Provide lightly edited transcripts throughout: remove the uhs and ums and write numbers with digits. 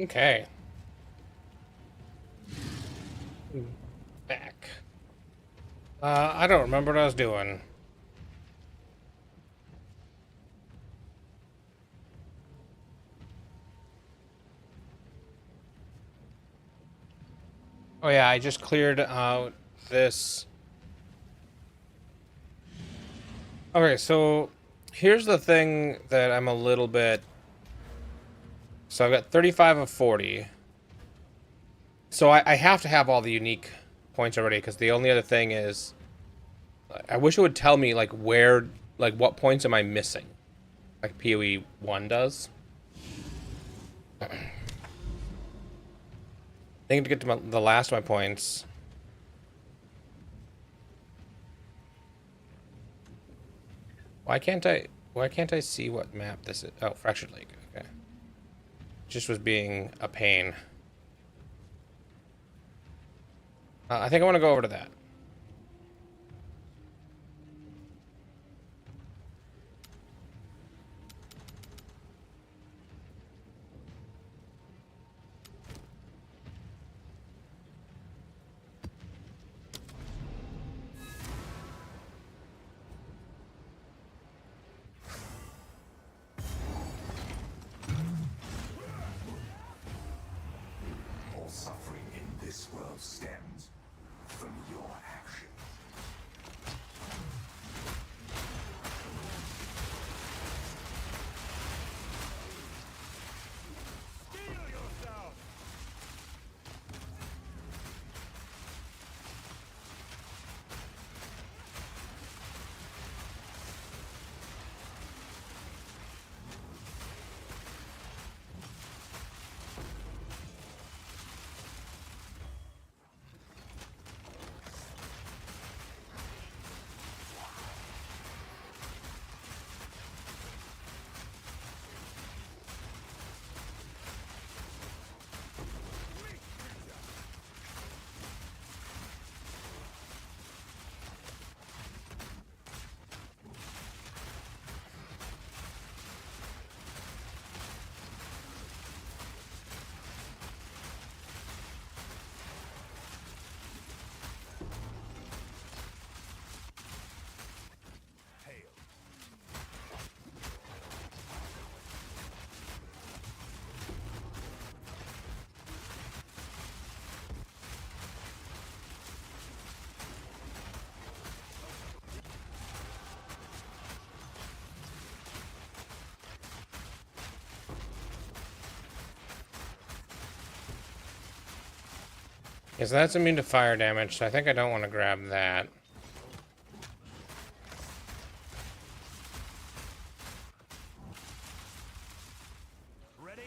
Okay. Back. I don't remember what I was doing. Oh yeah, I just cleared out this. Okay, so here's the thing that I'm a little bit. So I've got 35 of 40. So I have to have all the unique points already, because the only other thing is, I wish it would tell me like where, like what points am I missing, like PoE 1 does. I think to get to the last of my points. Why can't I? Why can't I see what map this is? Oh, Fractured Lake. Okay, just was being a pain. I think I want to go over to that. All suffering in this world stems from your action. Yes, that's immune to fire damage, so I think I don't want to grab that. Ready?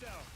yourself.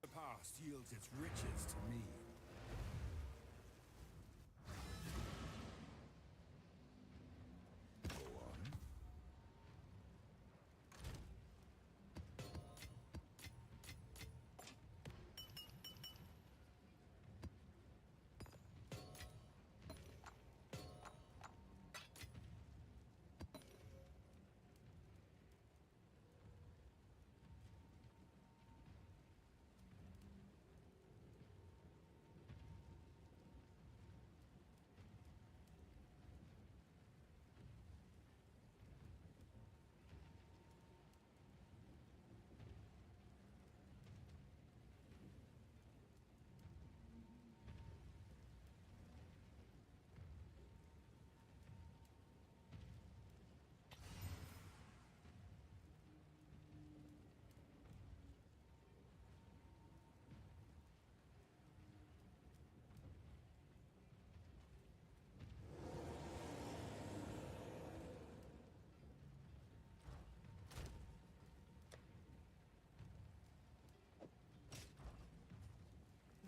The past yields its riches to me. Go on.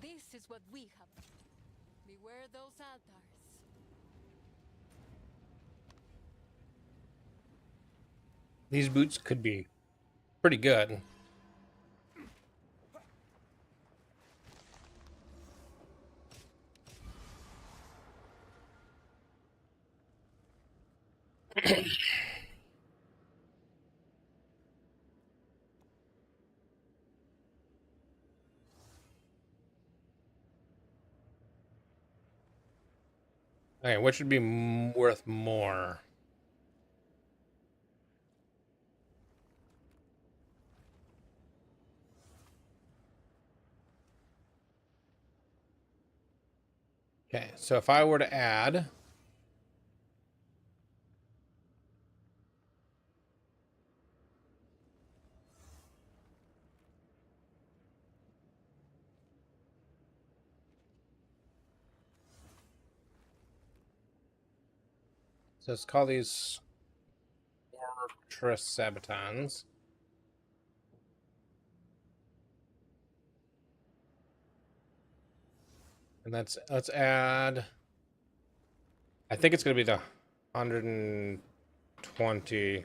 This is what we have. Beware those altars. These boots could be pretty good. Okay, which would be worth more? Okay, so if I were to add, so let's call these Fortress Sabatons. And let's add, I think it's going to be the 120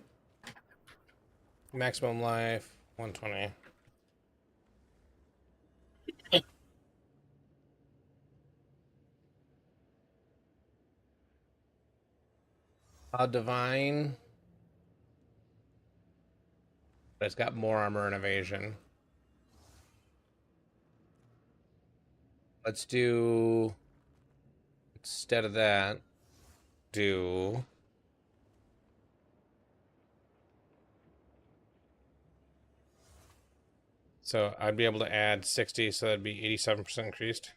maximum life, 120. Divine, but it's got more armor and evasion. Let's do, instead of that, do so I'd be able to add 60, so that'd be 87% increased.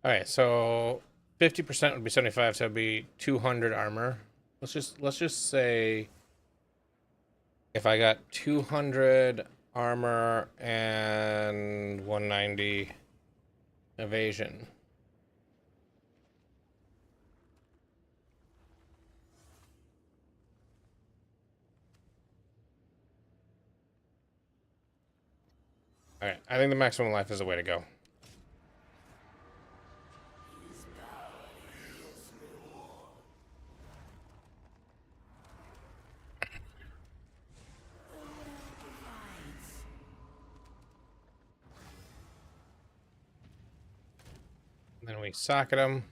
All right, so 50% would be 75, so it'd be 200 armor. Let's just say if I got 200 armor and 190 evasion. All right, I think the maximum life is the way to go. Then we socket them.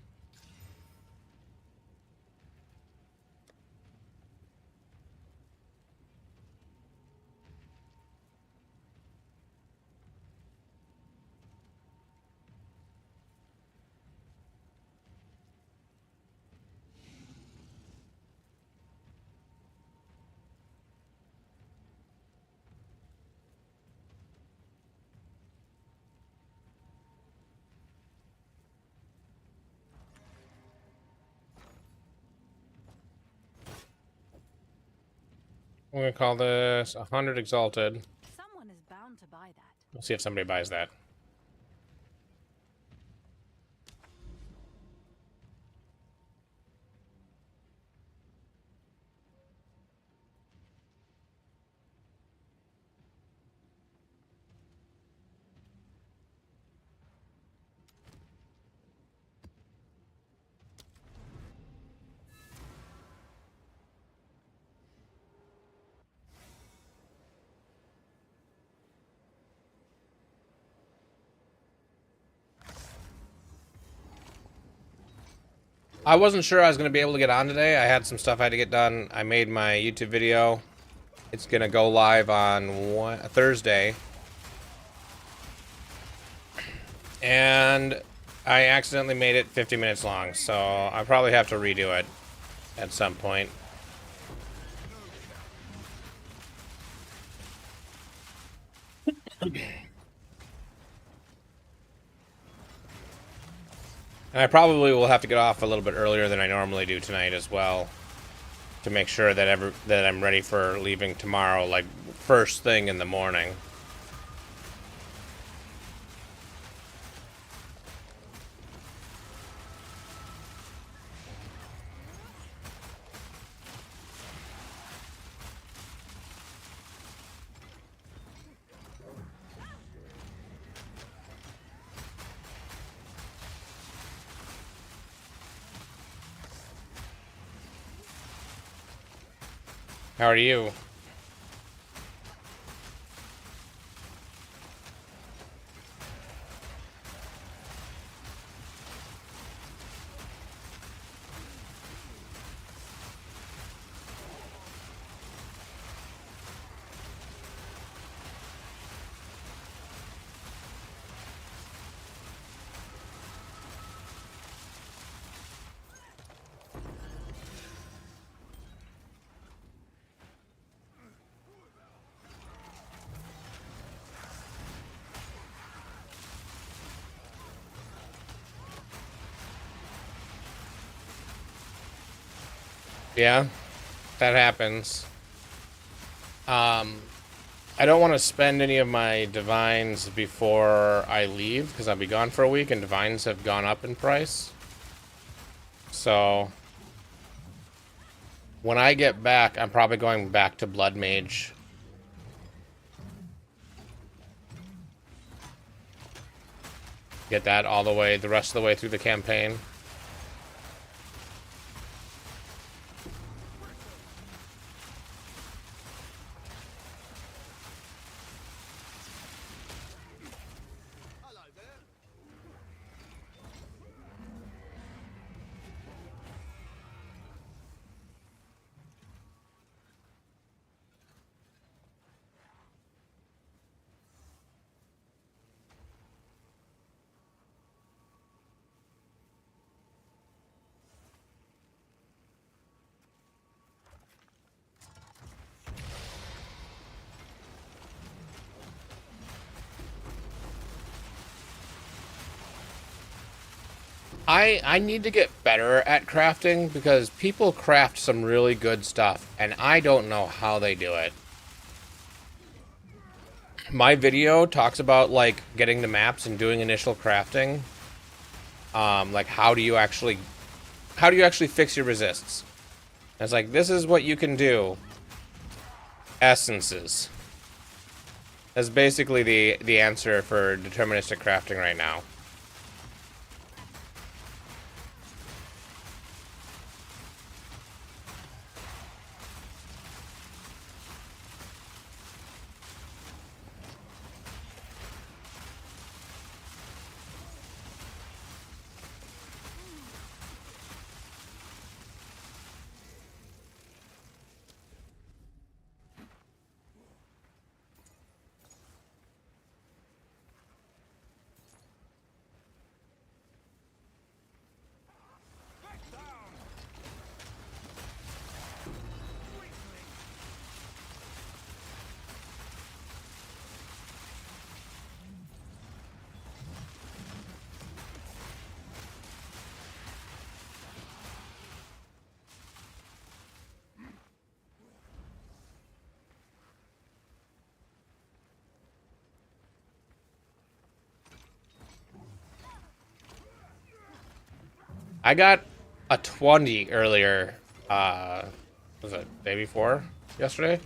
We're gonna call this 100 exalted. Someone is bound to buy that. We'll see if somebody buys that. I wasn't sure I was going to be able to get on today. I had some stuff I had to get done. I made my YouTube video. It's going to go live on Thursday. And I accidentally made it 50 minutes long, so I probably have to redo it at some point. And I probably will have to get off a little bit earlier than I normally do tonight as well, to make sure that that I'm ready for leaving tomorrow, like first thing in the morning. How are you? Yeah, that happens. I don't want to spend any of my divines before I leave because I'll be gone for a week and divines have gone up in price. So when I get back, I'm probably going back to Blood Mage. Get that all the way, the rest of the way through the campaign. I need to get better at crafting because people craft some really good stuff and I don't know how they do it. My video talks about like getting the maps and doing initial crafting. Like how do you actually fix your resists? And it's like this is what you can do. Essences. That's basically the answer for deterministic crafting right now. I got a 20 earlier, was it day before? Yesterday?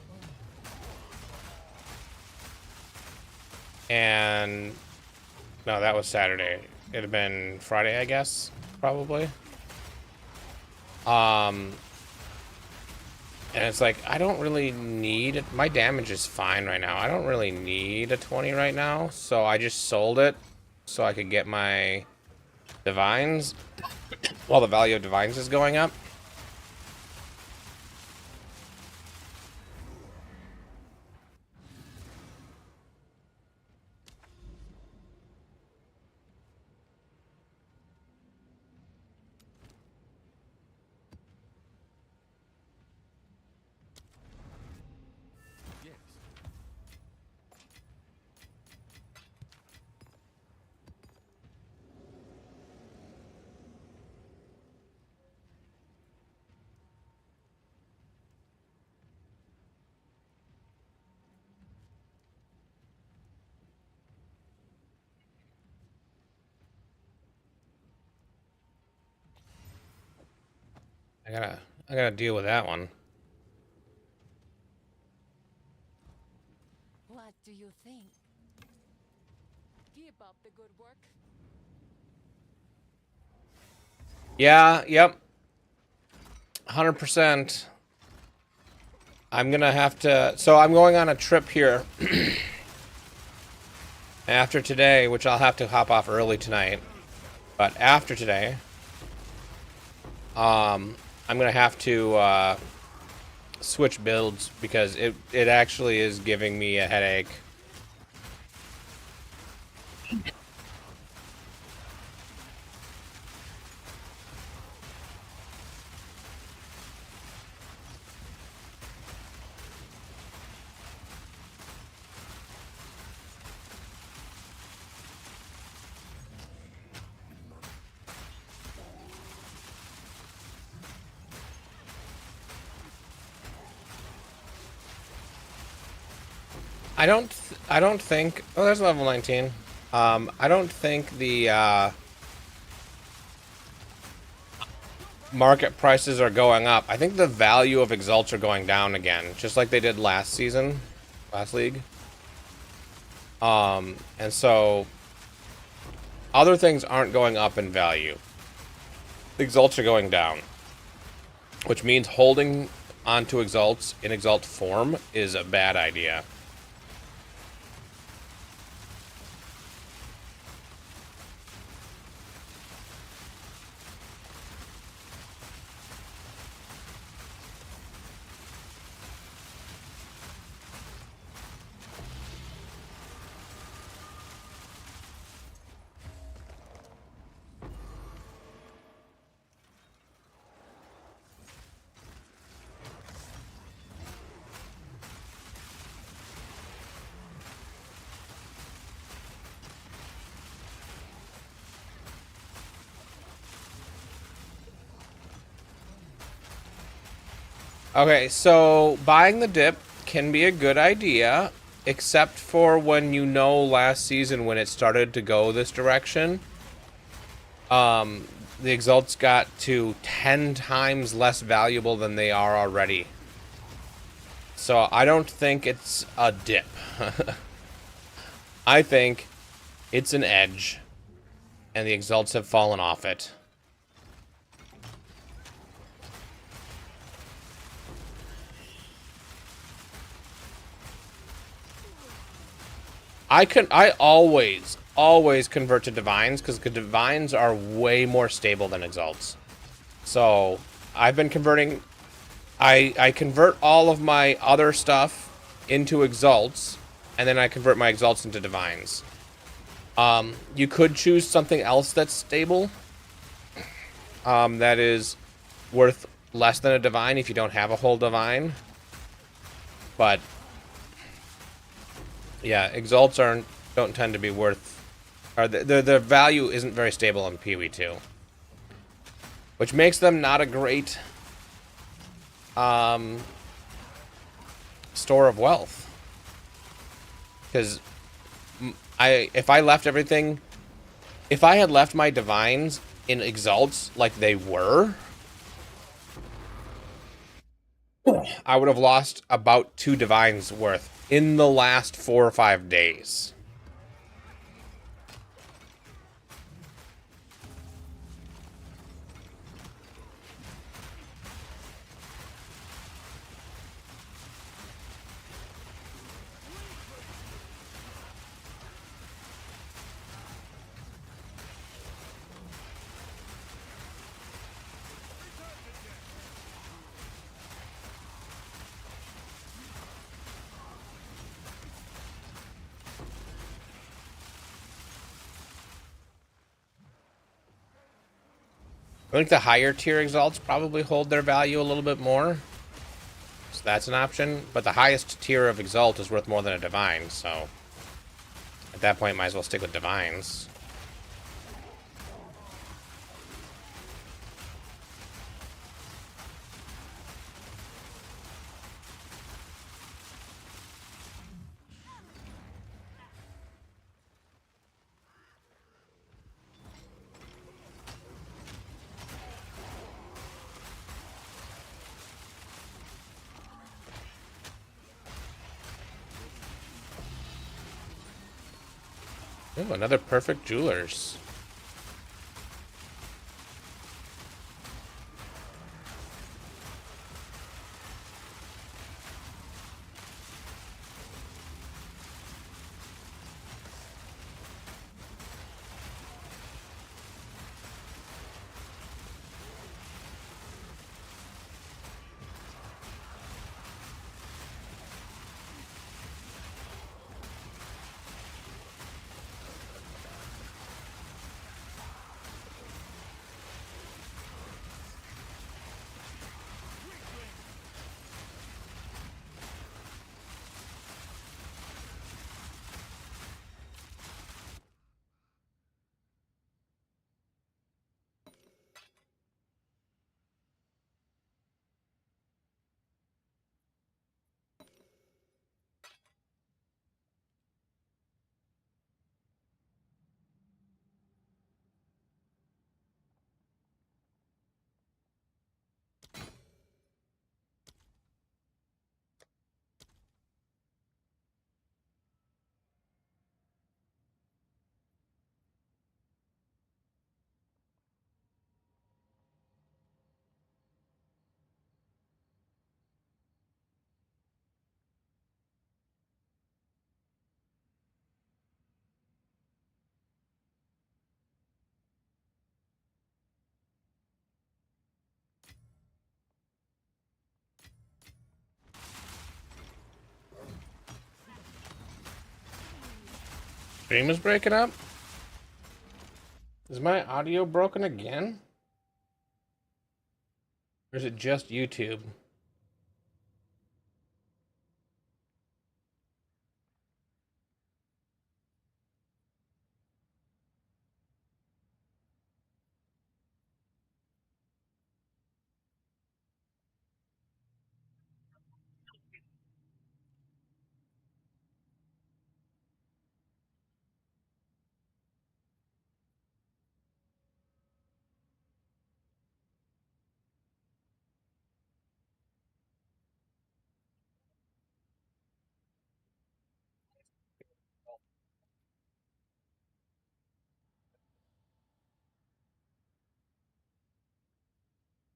And no, that was Saturday. It'd have been Friday, I guess, probably. And it's like, I don't really need it. My damage is fine right now. I don't really need a 20 right now, so I just sold it so I could get my divines while the value of divines is going up. Yes. I gotta deal with that one. What do you think? Keep up the good work. Yeah, yep. 100%. I'm gonna have to. So I'm going on a trip here after today, which I'll have to hop off early tonight. But after today, I'm gonna have to switch builds because it actually is giving me a headache. I don't think. Oh, there's level 19. I don't think the market prices are going up. I think the value of exalts are going down again, just like they did last season, last league. And so other things aren't going up in value. Exalts are going down, which means holding onto exalts in exalt form is a bad idea. Okay, so buying the dip can be a good idea, except for when you know last season when it started to go this direction. The exalts got to 10 times less valuable than they are already. So I don't think it's a dip. I think it's an edge, and the exalts have fallen off it. I always convert to divines because the divines are way more stable than exalts. So I've been converting. I convert all of my other stuff into exalts, and then I convert my exalts into divines. You could choose something else that's stable. That is worth less than a divine if you don't have a whole divine. But yeah, exalts don't tend to be worth, or their value isn't very stable in PoE2, which makes them not a great store of wealth. Because if I left everything, if I had left my divines in exalts like they were, I would have lost about 2 divines worth in the last 4 or 5 days. I think the higher tier exalts probably hold their value a little bit more. So that's an option. But the highest tier of exalt is worth more than a divine, so at that point might as well stick with divines. Ooh, another perfect jewelers. Stream is breaking up? Is my audio broken again? Or is it just YouTube?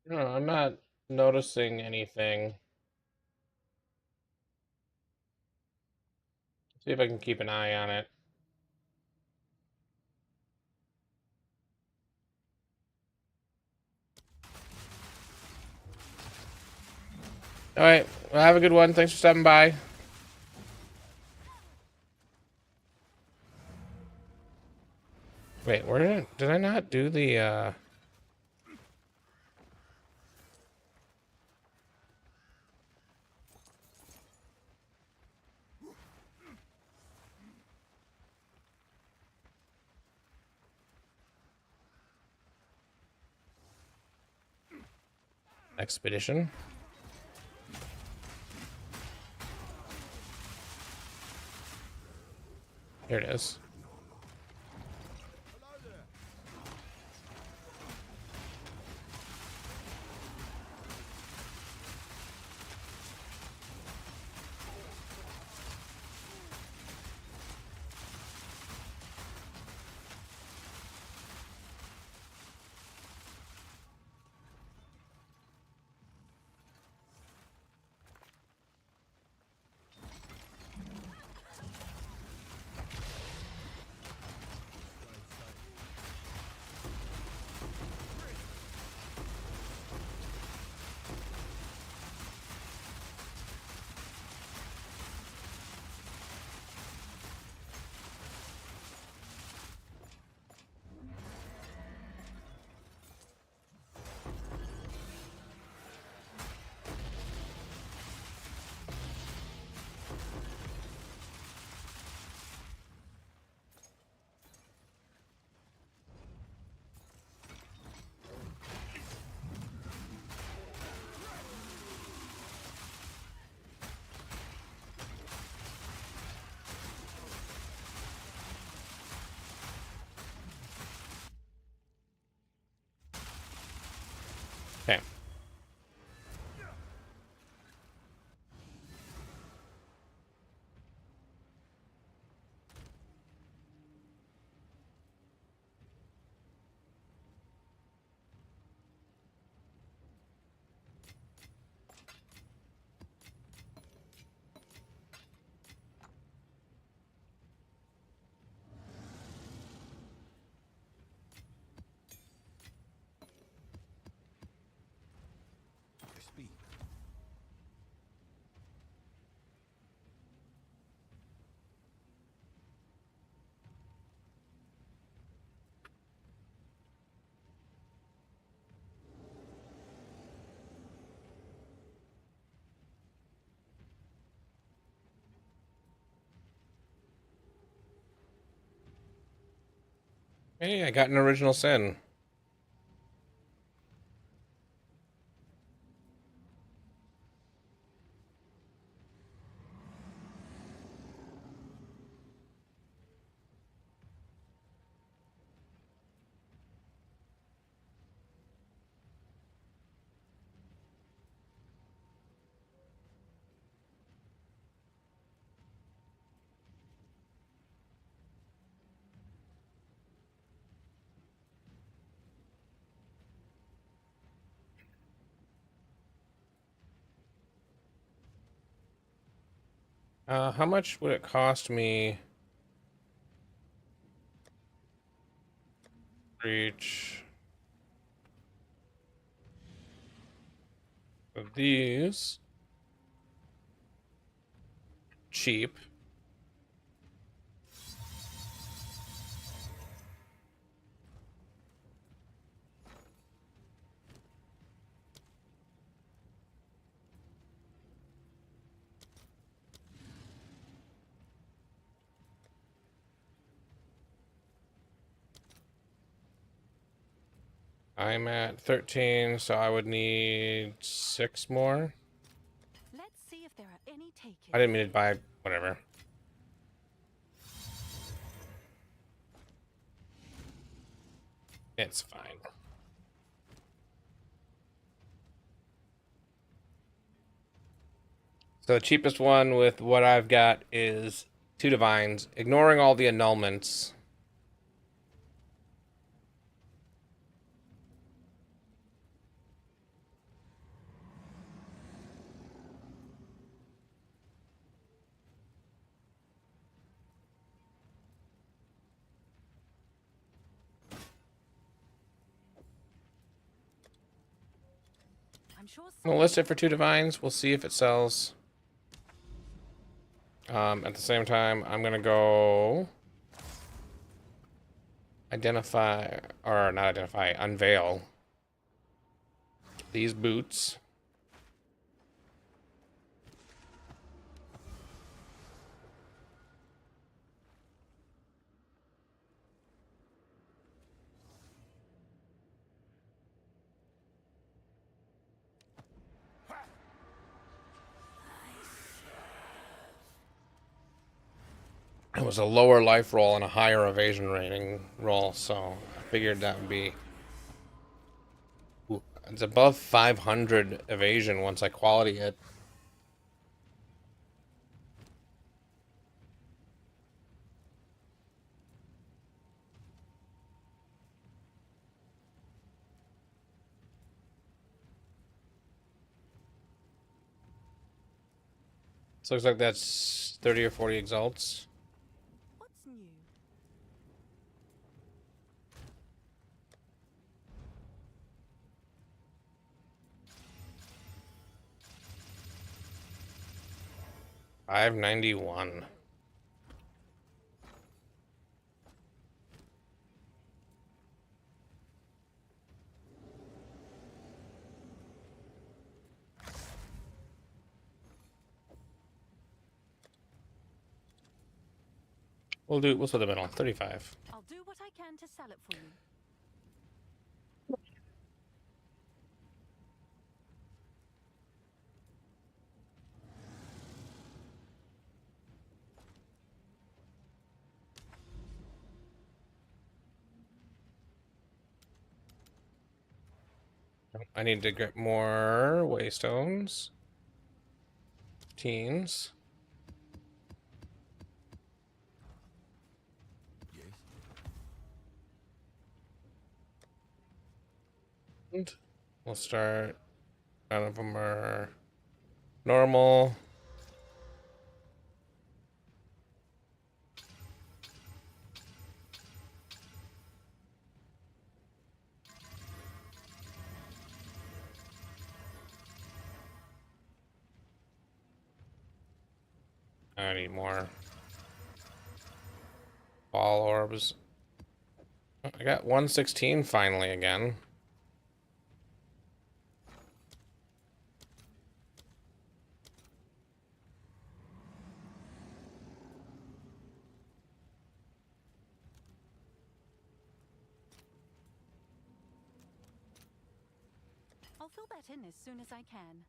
No, I'm not noticing anything. See if I can keep an eye on it. All right. Well, have a good one. Thanks for stopping by. Wait, where did I not do the expedition? Here it is. Okay. Speak. Hey, I got an original sin. How much would it cost me for each of these? Cheap. I'm at 13, so I would need 6 more. Let's see if there are any takers. I didn't mean to buy whatever. It's fine. So the cheapest one with what I've got is 2 divines, ignoring all the annulments. I'm sure I'm gonna list it for 2 divines. We'll see if it sells. At the same time, I'm gonna go identify, or not identify, unveil these boots. It was a lower life roll and a higher evasion rating roll, so I figured that would be... Ooh, it's above 500 evasion once I quality it. So looks like that's 30 or 40 exalts. What's new? $591. We'll split the middle. 35. I'll do what I can to sell it for you. I need to get more waystones. Teens. Yes. And we'll start. None of them are normal. I need more ball orbs. I got 116 finally again. I'll fill that in as soon as I can.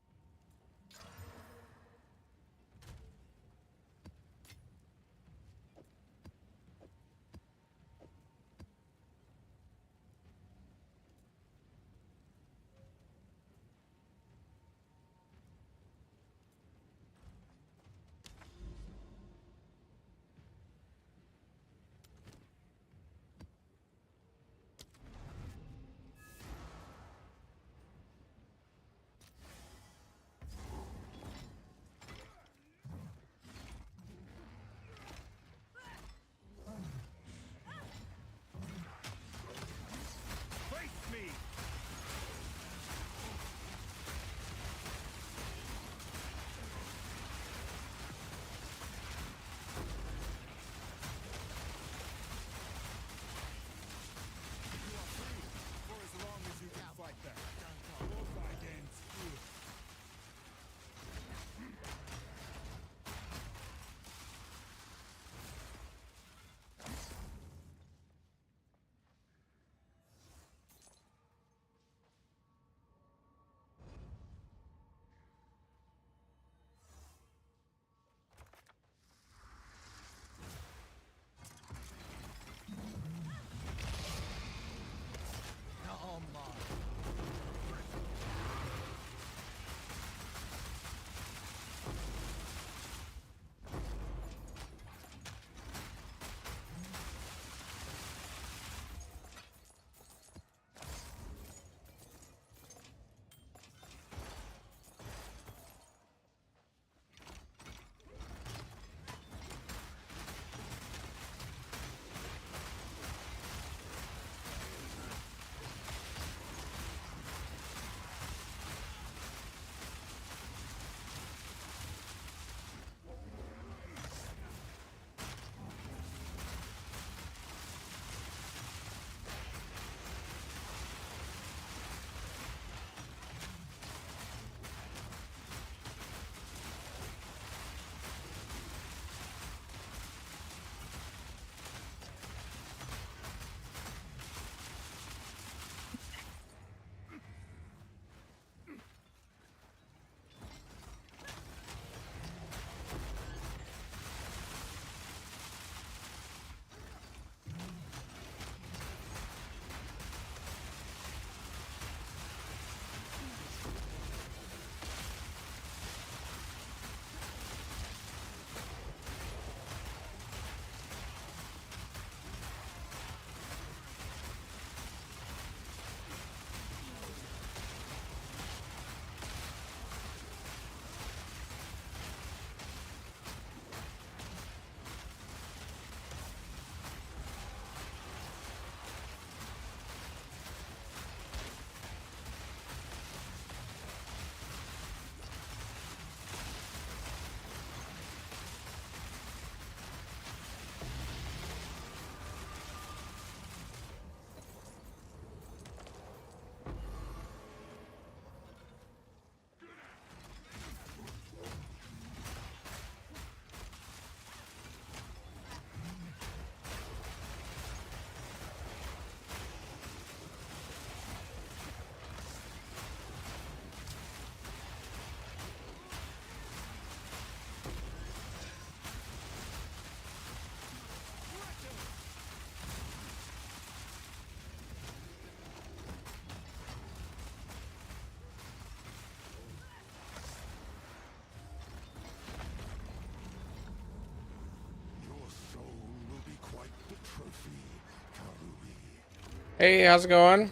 Hey, how's it going?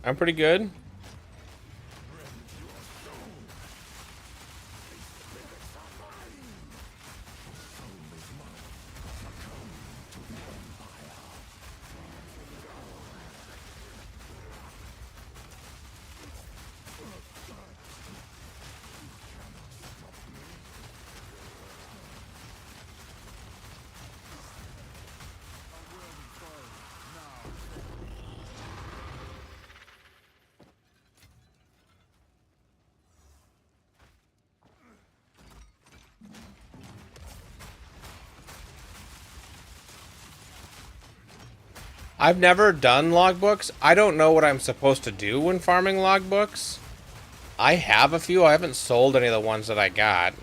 I'm pretty good. I've never done logbooks. I don't know what I'm supposed to do when farming logbooks. I have a few. I haven't sold any of the ones that I got.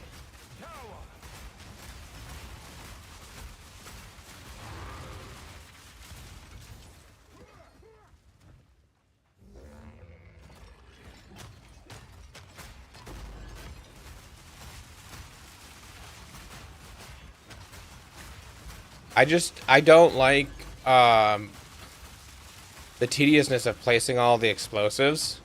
I don't like the tediousness of placing all the explosives.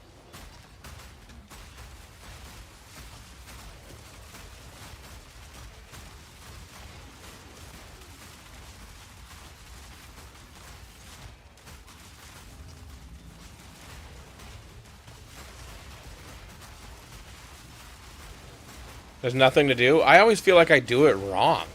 There's nothing to do. I always feel like I do it wrong.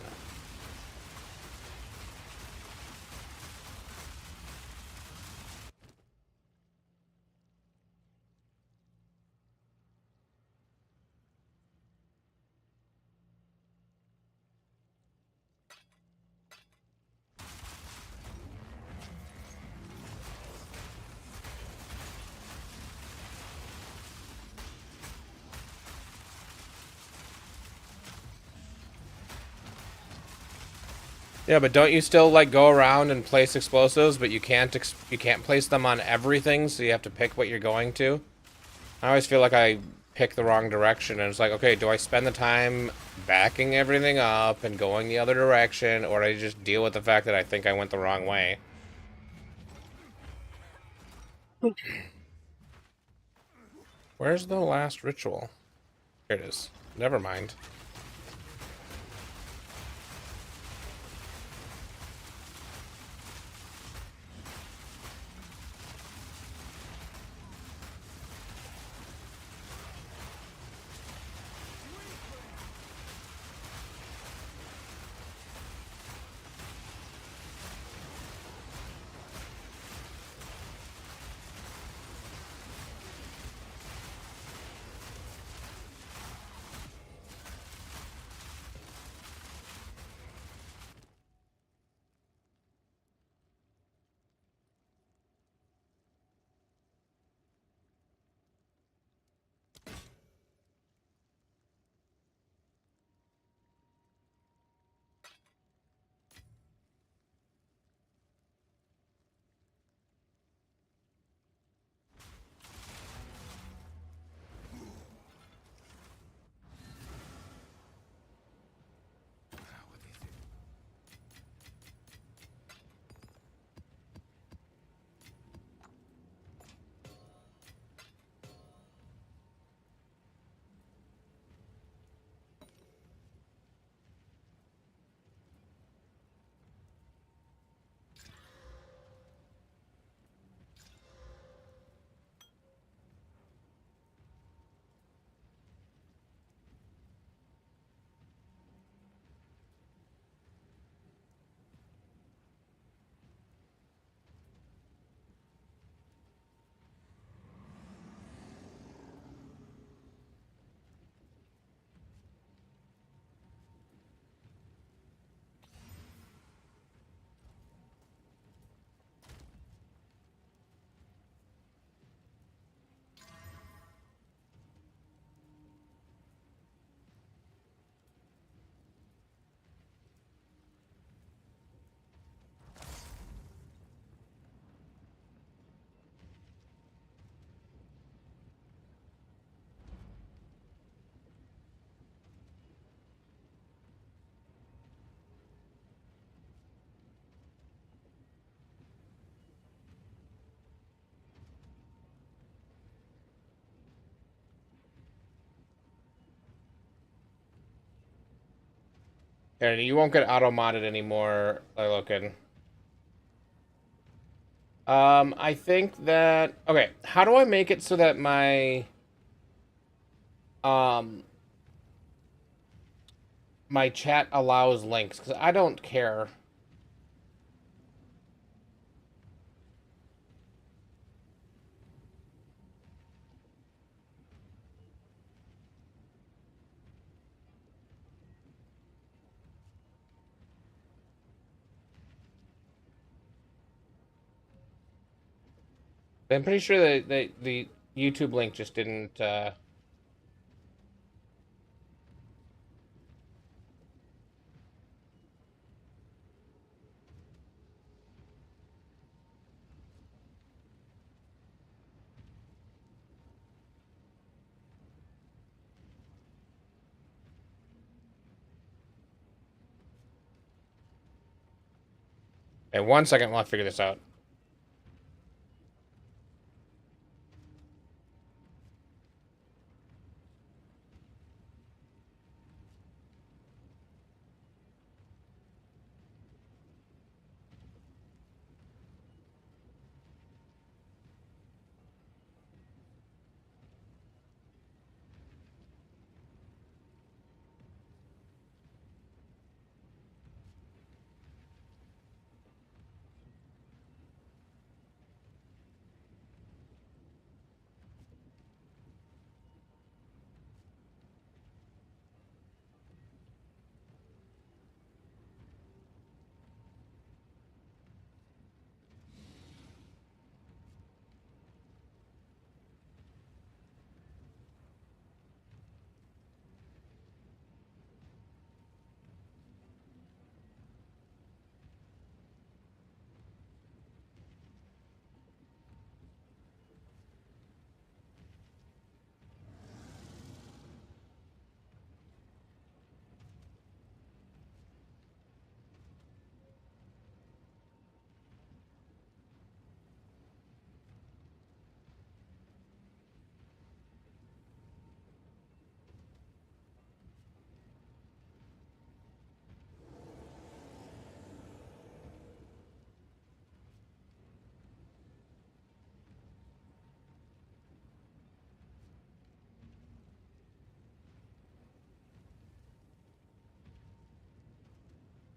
Yeah, but don't you still like go around and place explosives, but you can't place them on everything, so you have to pick what you're going to? I always feel like I pick the wrong direction, and it's like, okay, do I spend the time backing everything up and going the other direction, or do I just deal with the fact that I think I went the wrong way? Where's the last ritual? Here it is. Never mind. And you won't get auto-modded anymore by looking. I think that... Okay, how do I make it so that um, my chat allows links? Because I don't care. I'm pretty sure that the YouTube link just didn't... In 1 second, while I figure this out.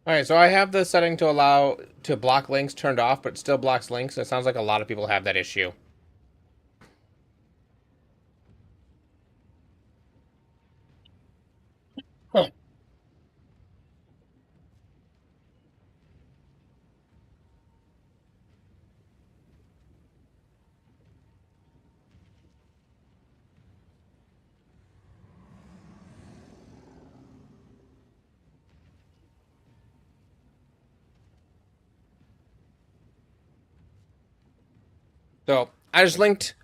Alright, so I have the setting to allow to block links turned off, but it still blocks links. It sounds like a lot of people have that issue. Huh. So, I just linked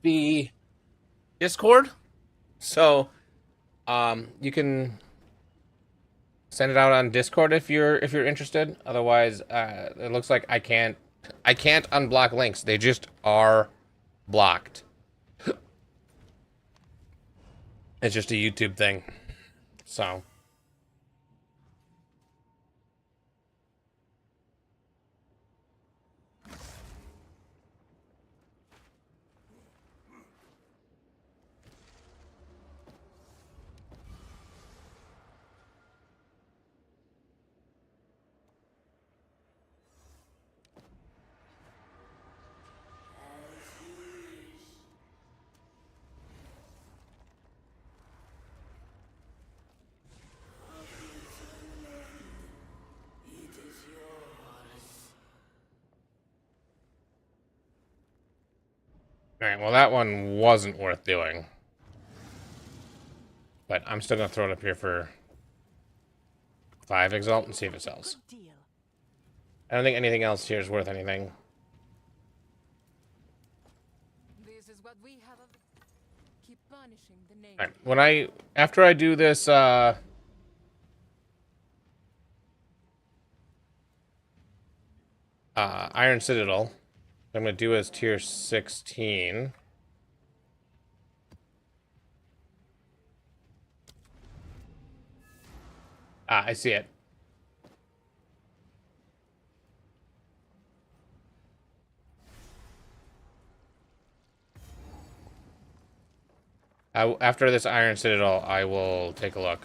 the Discord. So, you can send it out on Discord if you're interested. Otherwise, it looks like I can't unblock links. They just are blocked. It's just a YouTube thing. So, alright, well that one wasn't worth doing. But I'm still gonna throw it up here for 5 Exalt and see if it sells. Good deal. I don't think anything else here is worth anything. This is what we have of keep punishing the name. Alright, after I do this, Iron Citadel, what I'm gonna do is tier 16. Ah, I see it. After this Iron Citadel, I will take a look.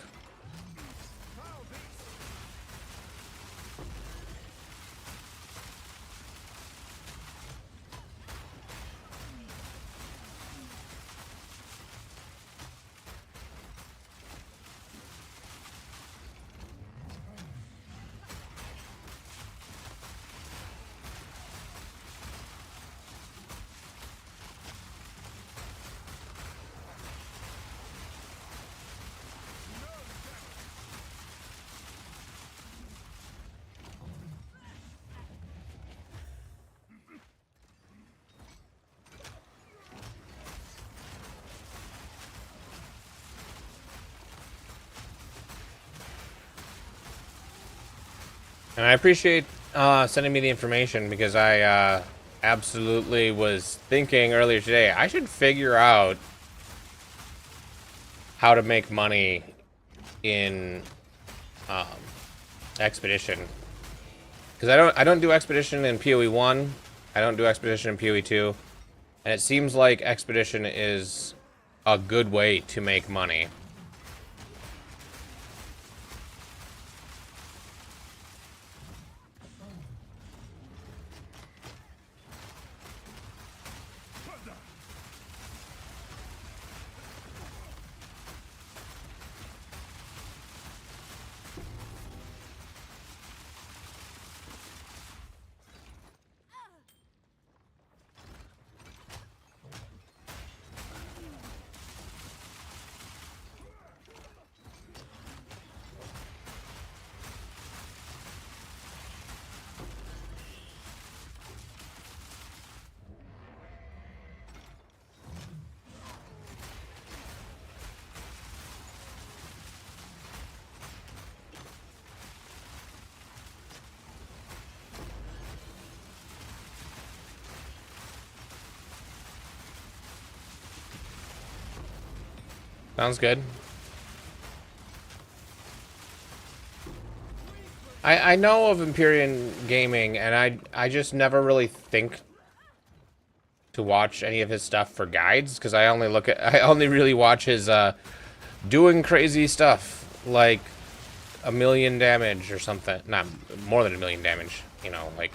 And I appreciate sending me the information, because I absolutely was thinking earlier today I should figure out how to make money in um, Expedition, because I don't do Expedition in PoE 1, I don't do Expedition in PoE 2, and it seems like Expedition is a good way to make money. Sounds good. I know of Empyrean Gaming, and I just never really think to watch any of his stuff for guides, because I only really watch his doing crazy stuff, like 1,000,000 damage or something. Not more than 1,000,000 damage, you know, like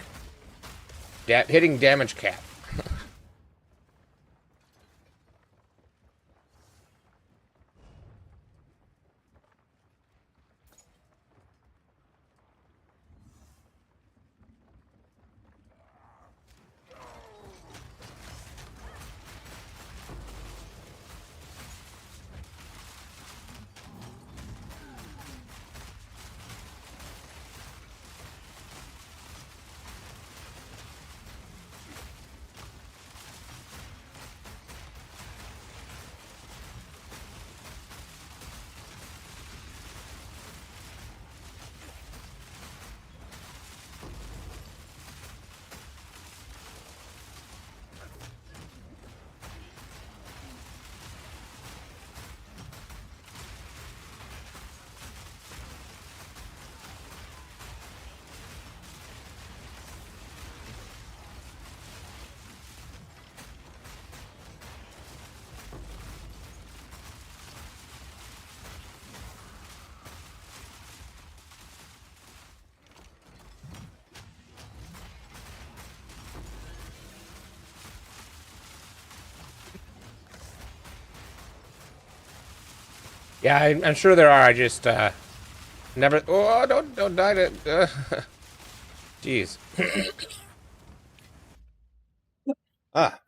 hitting damage cap. Yeah, I'm sure there are. I just never. Oh, don't die to. Jeez. Ah.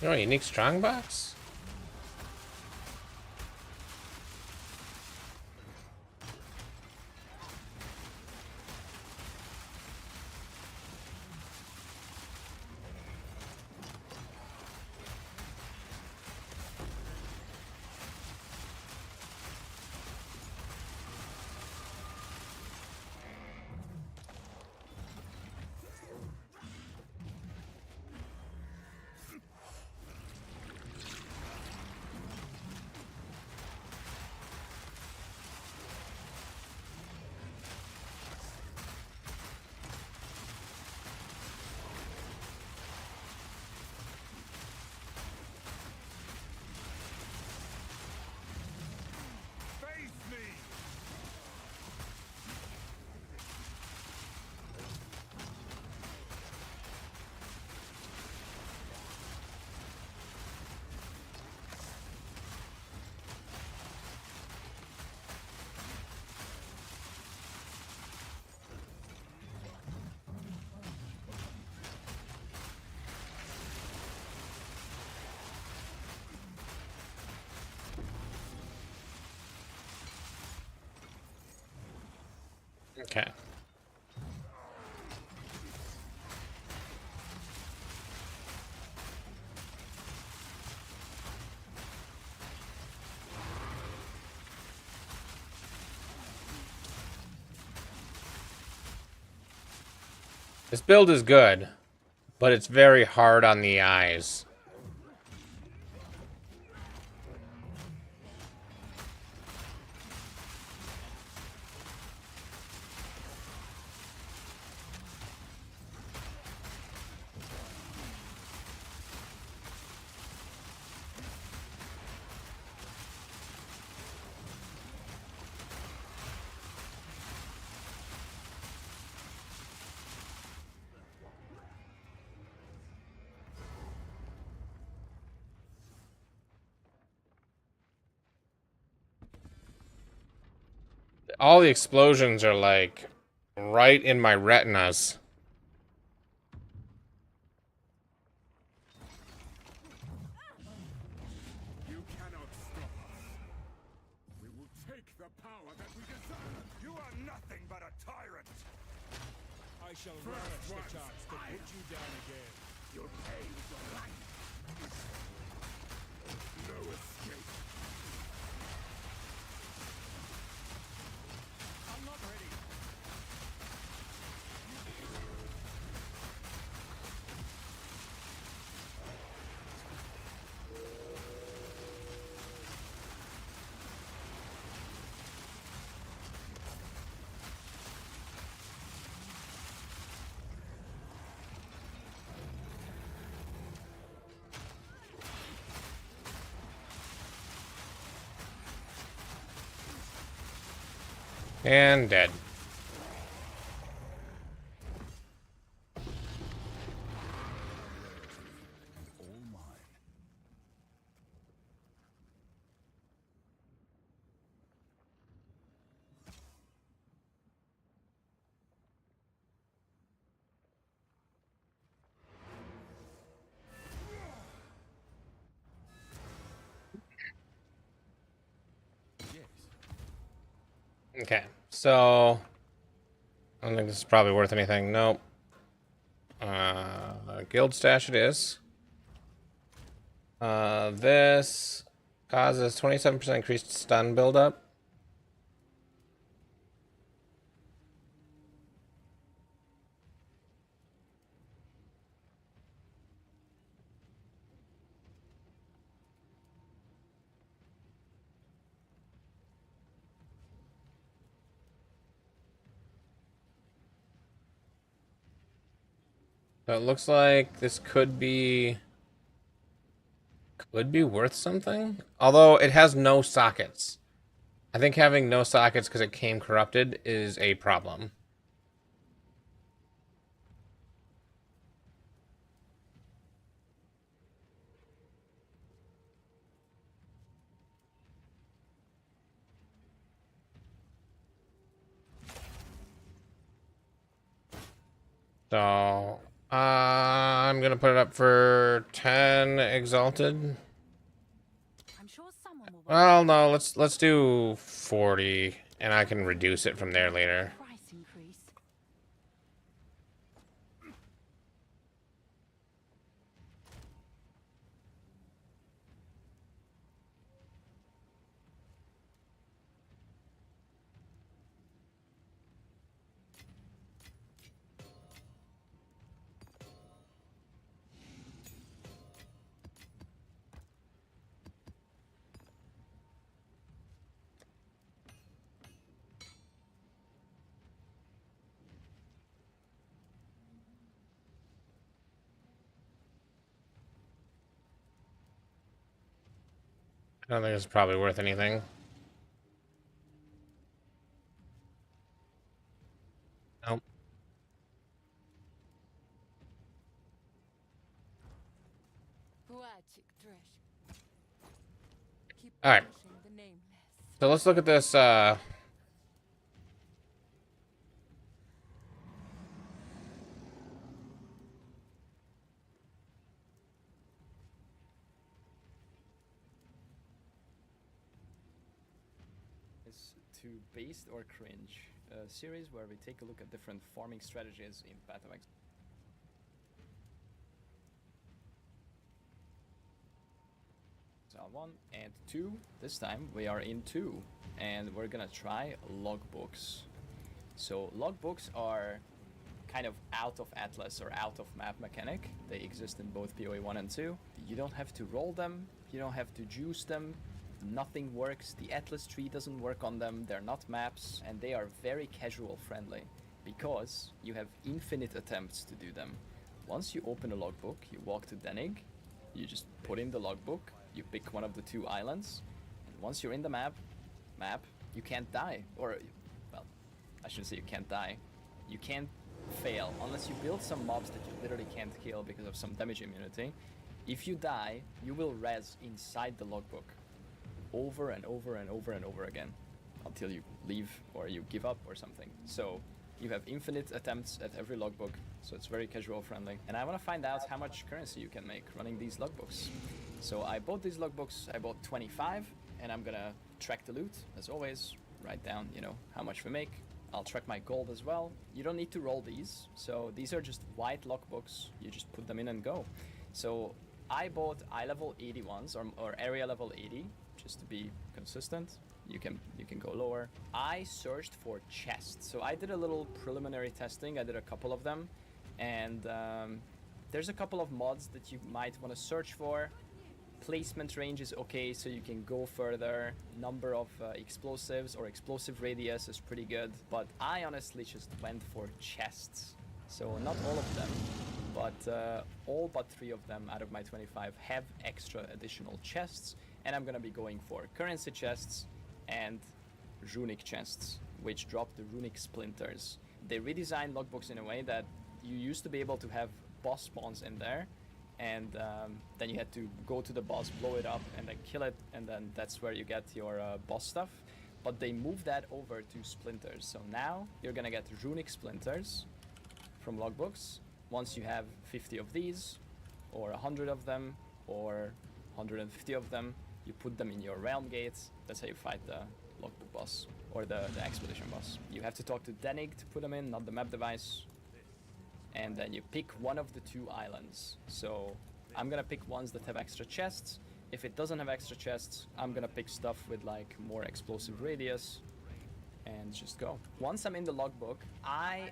Oh, unique strongbox? Face me! Okay. This build is good, but it's very hard on the eyes. All the explosions are like right in my retinas. You cannot stop us. We will take the power that we desire. You are nothing but a tyrant. I shall relish the chance to put you down again. Your pain is your life. No escape. I'm not ready. And dead. All mine. Yes. Okay, so I don't think this is probably worth anything. Nope. Guild stash it is. This causes 27% increased stun buildup. So it looks like this could be worth something. Although it has no sockets. I think having no sockets because it came corrupted is a problem. So I'm gonna put it up for 10 exalted. I'm sure someone will want Well, no, let's do 40, and I can reduce it from there later. a price increase. I don't think it's probably worth anything. Nope. Poetic trash. Keep All right. punishing the nameless. So let's look at this. Is to Based or Cringe, a series where we take a look at different farming strategies in Path of Exile. Exile 1 and 2. This time we are in 2 and we're gonna try logbooks. So logbooks are kind of out of Atlas or out of map mechanic. They exist in both PoE 1 and 2. You don't have to roll them, you don't have to juice them, nothing works. The Atlas tree doesn't work on them, they're not maps, and they are very casual friendly because you have infinite attempts to do them. Once you open a logbook, you walk to Denig, you just put in the logbook, you pick one of the 2 islands, and once you're in the map, you can't die. Or, well, I shouldn't say you can't die. You can't fail unless you build some mobs that you literally can't kill because of some damage immunity. If you die, you will res inside the logbook over and over and over and over again until you leave or you give up or something. So you have infinite attempts at every logbook, so it's very casual friendly. And I want to find out how much currency you can make running these logbooks. So I bought these logbooks, I bought 25, and I'm gonna track the loot as always, write down, you know, how much we make. I'll track my gold as well. You don't need to roll these, so these are just white logbooks, you just put them in and go. So I bought eye level 80 ones or area level 80 just to be consistent. You can go lower. I searched for chests, so I did a little preliminary testing. I did a couple of them, and there's a couple of mods that you might want to search for. Placement range is okay, so you can go further. Number of explosives or explosive radius is pretty good, but I honestly just went for chests. So not all of them, but all but 3 of them out of my 25 have extra additional chests, and I'm gonna be going for currency chests and runic chests, which drop the runic splinters. They redesigned logbooks in a way that you used to be able to have boss spawns in there, and then you had to go to the boss, blow it up, and then kill it, and then that's where you get your boss stuff. But they moved that over to splinters, so now you're gonna get runic splinters from logbooks. Once you have 50 of these, or 100 of them, or 150 of them, you put them in your realm gates. That's how you fight the logbook boss, or the expedition boss. You have to talk to Denig to put them in, not the map device. And then you pick one of the 2 islands. So I'm gonna pick ones that have extra chests. If it doesn't have extra chests, I'm gonna pick stuff with like more explosive radius and just go. Once I'm in the logbook, I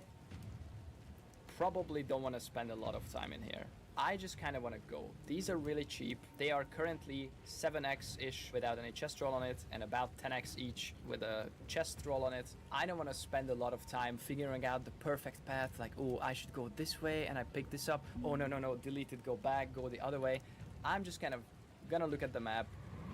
probably don't want to spend a lot of time in here. I just kind of want to go. These are really cheap. They are currently 7x-ish without any chest roll on it, and about 10x each with a chest roll on it. I don't want to spend a lot of time figuring out the perfect path, like, oh, I should go this way, and I pick this up. Oh, no, delete it, go back, go the other way. I'm just kind of gonna look at the map.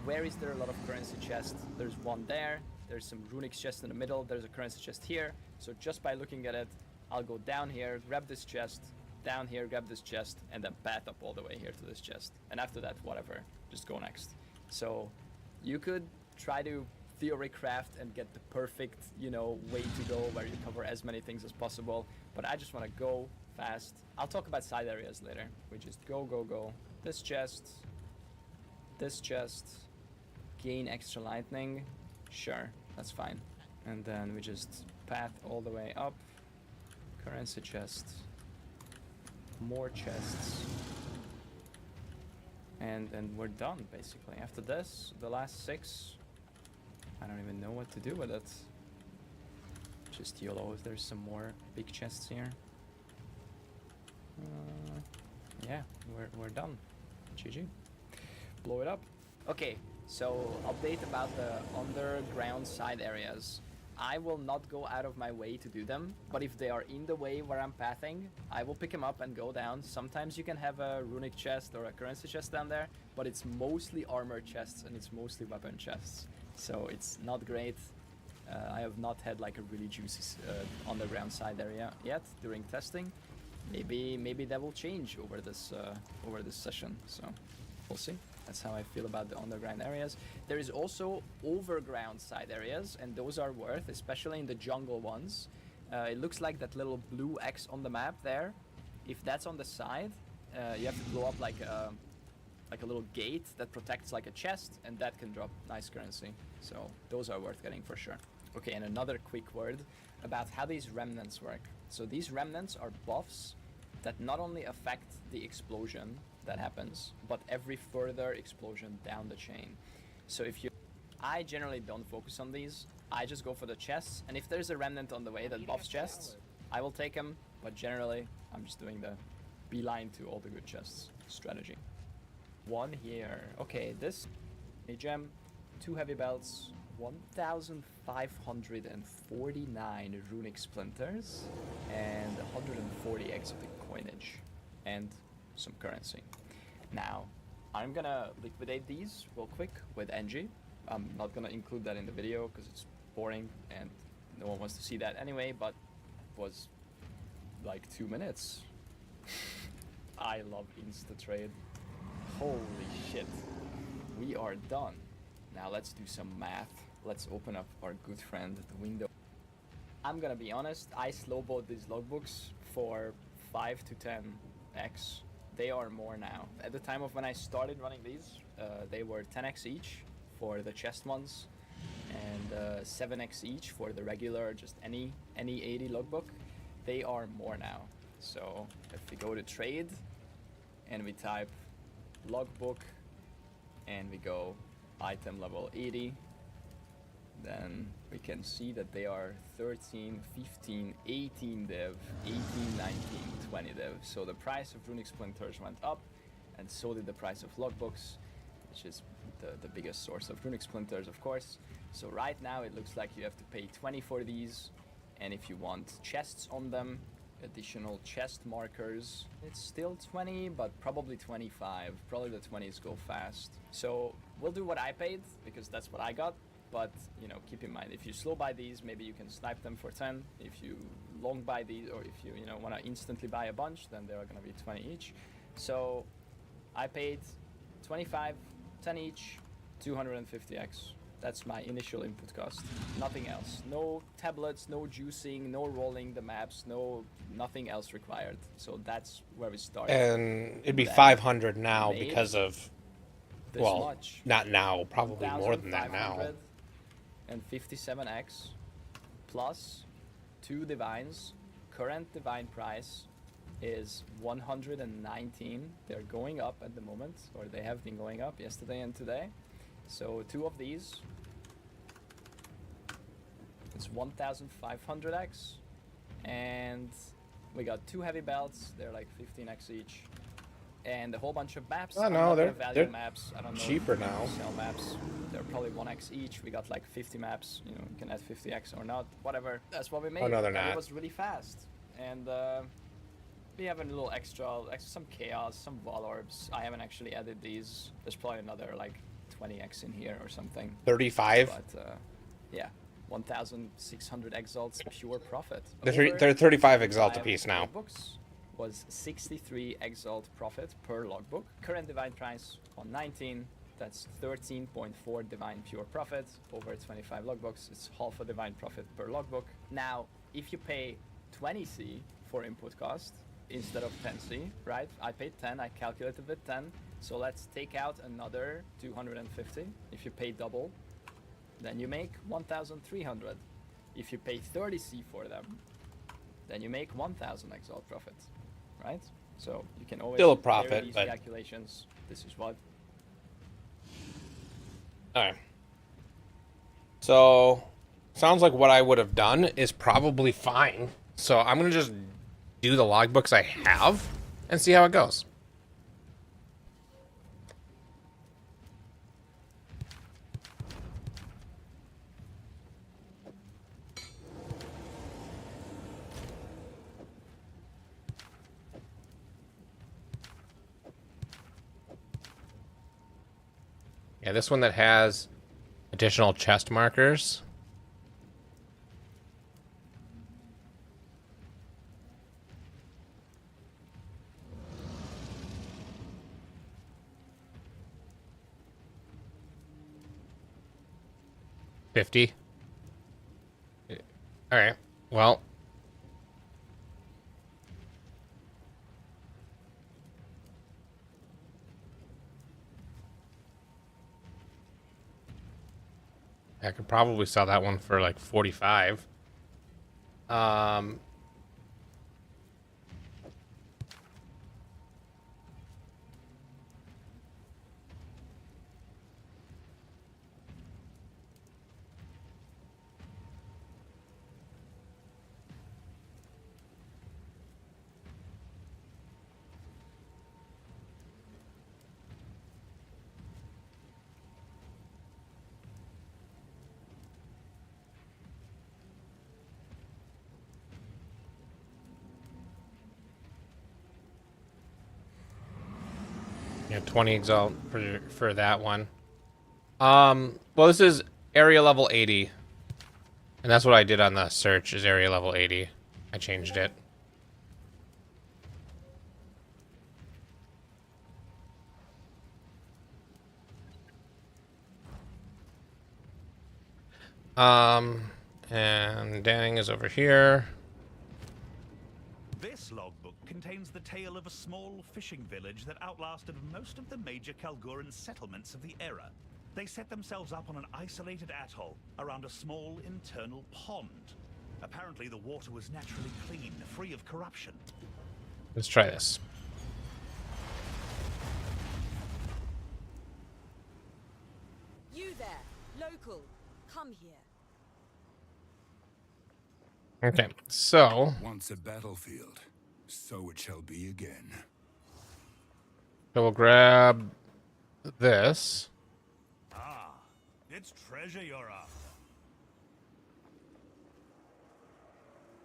Where is there a lot of currency chests? There's one there. There's some runic chest in the middle. There's a currency chest here. So just by looking at it, I'll go down here, grab this chest, down here, grab this chest, and then path up all the way here to this chest. And after that, whatever, just go next. So you could try to theory craft and get the perfect, you know, way to go where you cover as many things as possible. But I just want to go, fast. I'll talk about side areas later. We just go, go, go. This chest, gain extra lightning. Sure, that's fine. And then we just path all the way up. Currency chest. More chests. And we're done, basically. After this, the last 6, I don't even know what to do with it. Just YOLO if there's some more big chests here. Yeah, we're done. GG. Blow it up. Okay, so update about the underground side areas. I will not go out of my way to do them, but if they are in the way where I'm pathing, I will pick them up and go down. Sometimes you can have a runic chest or a currency chest down there, but it's mostly armor chests and it's mostly weapon chests. So it's not great. I have not had like a really juicy underground side area yet during testing. Maybe that will change over this session. So we'll see. That's how I feel about the underground areas. There is also overground side areas, and those are worth, especially in the jungle ones. It looks like that little blue X on the map there. If that's on the side, you have to blow up like a little gate that protects like a chest, and that can drop nice currency. So those are worth getting for sure. Okay, and another quick word about how these remnants work. So these remnants are buffs that not only affect the explosion that happens, but every further explosion down the chain. So I generally don't focus on these. I just go for the chests, and if there's a remnant on the way that buffs chests, I will take them, but generally I'm just doing the beeline to all the good chests strategy. One here. Okay, this a gem, 2 heavy belts, 1,549 runic splinters, and 140 exotic coinage, and some currency. Now, I'm gonna liquidate these real quick with NG. I'm not gonna include that in the video because it's boring and no one wants to see that anyway, but it was like 2 minutes. I love Insta-Trade. Holy shit. We are done. Now let's do some math. Let's open up our good friend, the window. I'm gonna be honest, I slowbowed these logbooks for 5 to 10x. They are more now. At the time of when I started running these, they were 10x each for the chest ones, and 7x each for the regular, just any 80 logbook. They are more now. So if we go to trade and we type logbook and we go item level 80, then we can see that they are 13, 15, 18 dev, 18, 19, 20 dev. So the price of runic splinters went up, and so did the price of logbooks, which is the biggest source of runic splinters, of course. So right now it looks like you have to pay 20 for these, and if you want chests on them, additional chest markers, it's still 20, but probably 25. Probably the 20s go fast. So we'll do what I paid, because that's what I got. But, you know, keep in mind, if you slow buy these, maybe you can snipe them for 10. If you long buy these, or if you want to instantly buy a bunch, then they are going to be 20 each. So I paid 25, 10 each, 250x. That's my initial input cost. Nothing else. No tablets, no juicing, no rolling the maps, nothing else required. So that's where we started. And it'd be 500 now because of, this well, much. not now, probably more than that now. And 57x plus 2 divines. Current divine price is 119. They're going up at the moment, or they have been going up yesterday and today. So 2 of these, it's 1,500x, and we got 2 heavy belts. They're like 15x each, and a whole bunch of maps. Oh no, they're maps. I don't know cheaper if now. Sell maps. They're probably 1x each. We got like 50 maps. You know, you can add 50x or not, whatever. That's what we made. Oh no, they're and not. It was really fast, and we have a little extra, some chaos, some vol orbs. I haven't actually added these. There's probably another like 20x in here or something. 35. But yeah, 1,600 exalts pure profit. They're 35 exalt a piece now. Logbooks was 63 exalt profit per logbook. Current divine price 119. That's 13.4 divine pure profit over 25 logbooks. It's half a divine profit per logbook. Now, if you pay 20c for input cost, instead of 10C, right? I paid 10, I calculated with 10. So let's take out another 250. If you pay double, then you make 1,300. If you pay 30C for them, then you make 1,000 Exile profit, right? So you can always Still a do profit, very easy but calculations. This is what. all right. So sounds like what I would have done is probably fine. So I'm gonna just do the logbooks I have and see how it goes. Yeah, this one that has additional chest markers. $50. All right. Well, I could probably sell that one for like 45. Um, yeah, 20 exalt for that one. Well, this is area level 80. And that's what I did on the search is area level 80. I changed it. And Dang is over here. This logbook contains the tale of a small fishing village that outlasted most of the major Kalguran settlements of the era. They set themselves up on an isolated atoll around a small internal pond. Apparently the water was naturally clean, free of corruption. Let's try this. You there, local, come here. Okay, so Once a battlefield, so it shall be again. we'll grab this. Ah, it's treasure you're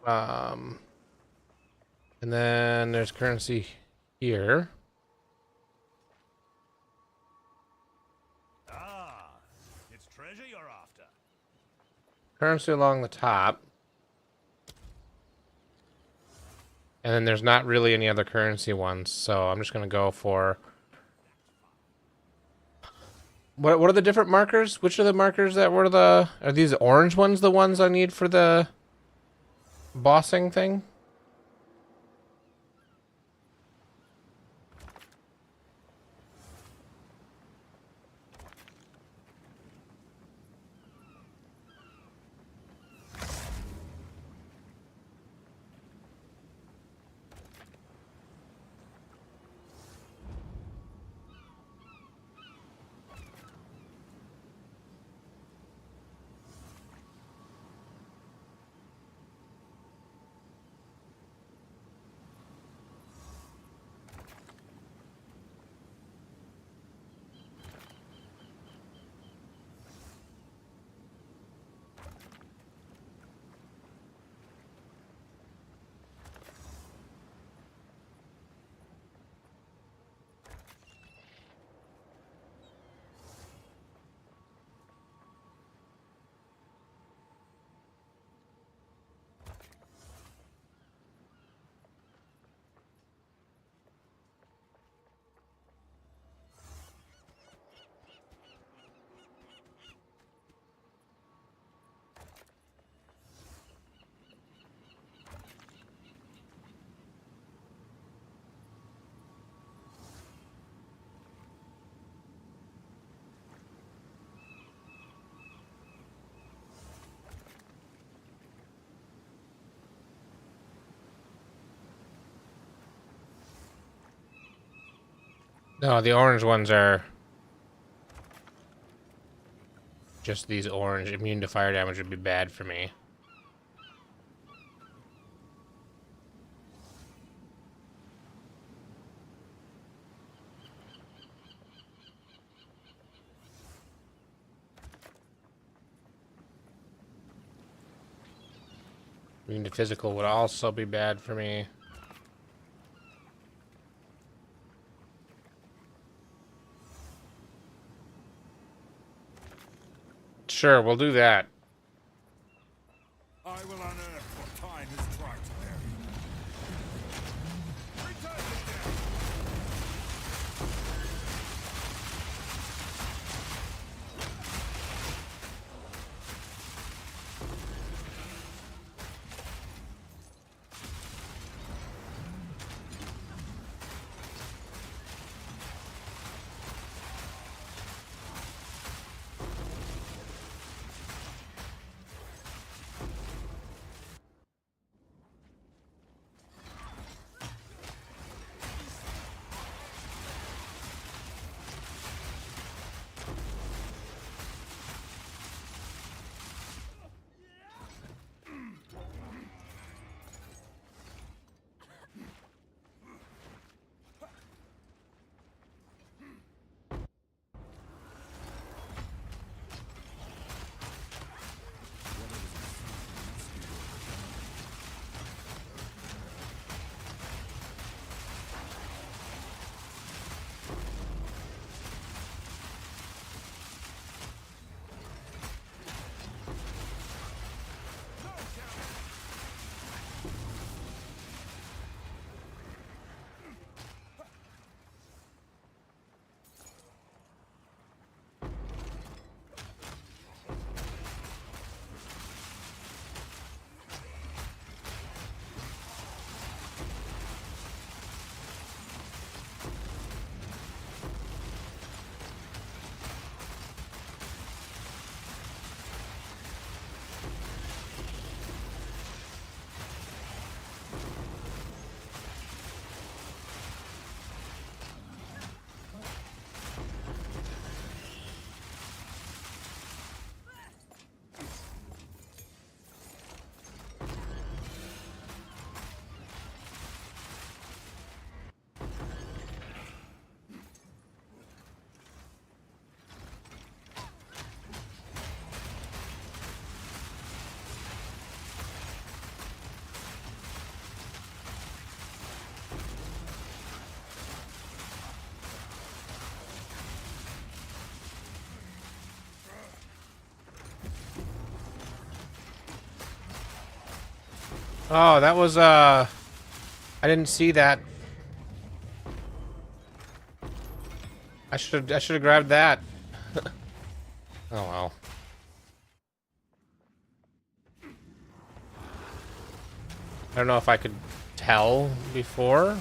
after. And then there's currency here. Ah, it's treasure you're after. Currency along the top. And then there's not really any other currency ones, so I'm just gonna go for what are the different markers? Which are the markers that were are these orange ones the ones I need for the bossing thing? No, the orange ones are just these orange. Immune to fire damage would be bad for me. Immune to physical would also be bad for me. Sure, we'll do that. I will unearth what time has tried to bury. Return to death! Oh, that was, I didn't see that. I should have grabbed that. Oh well. I don't know if I could tell before.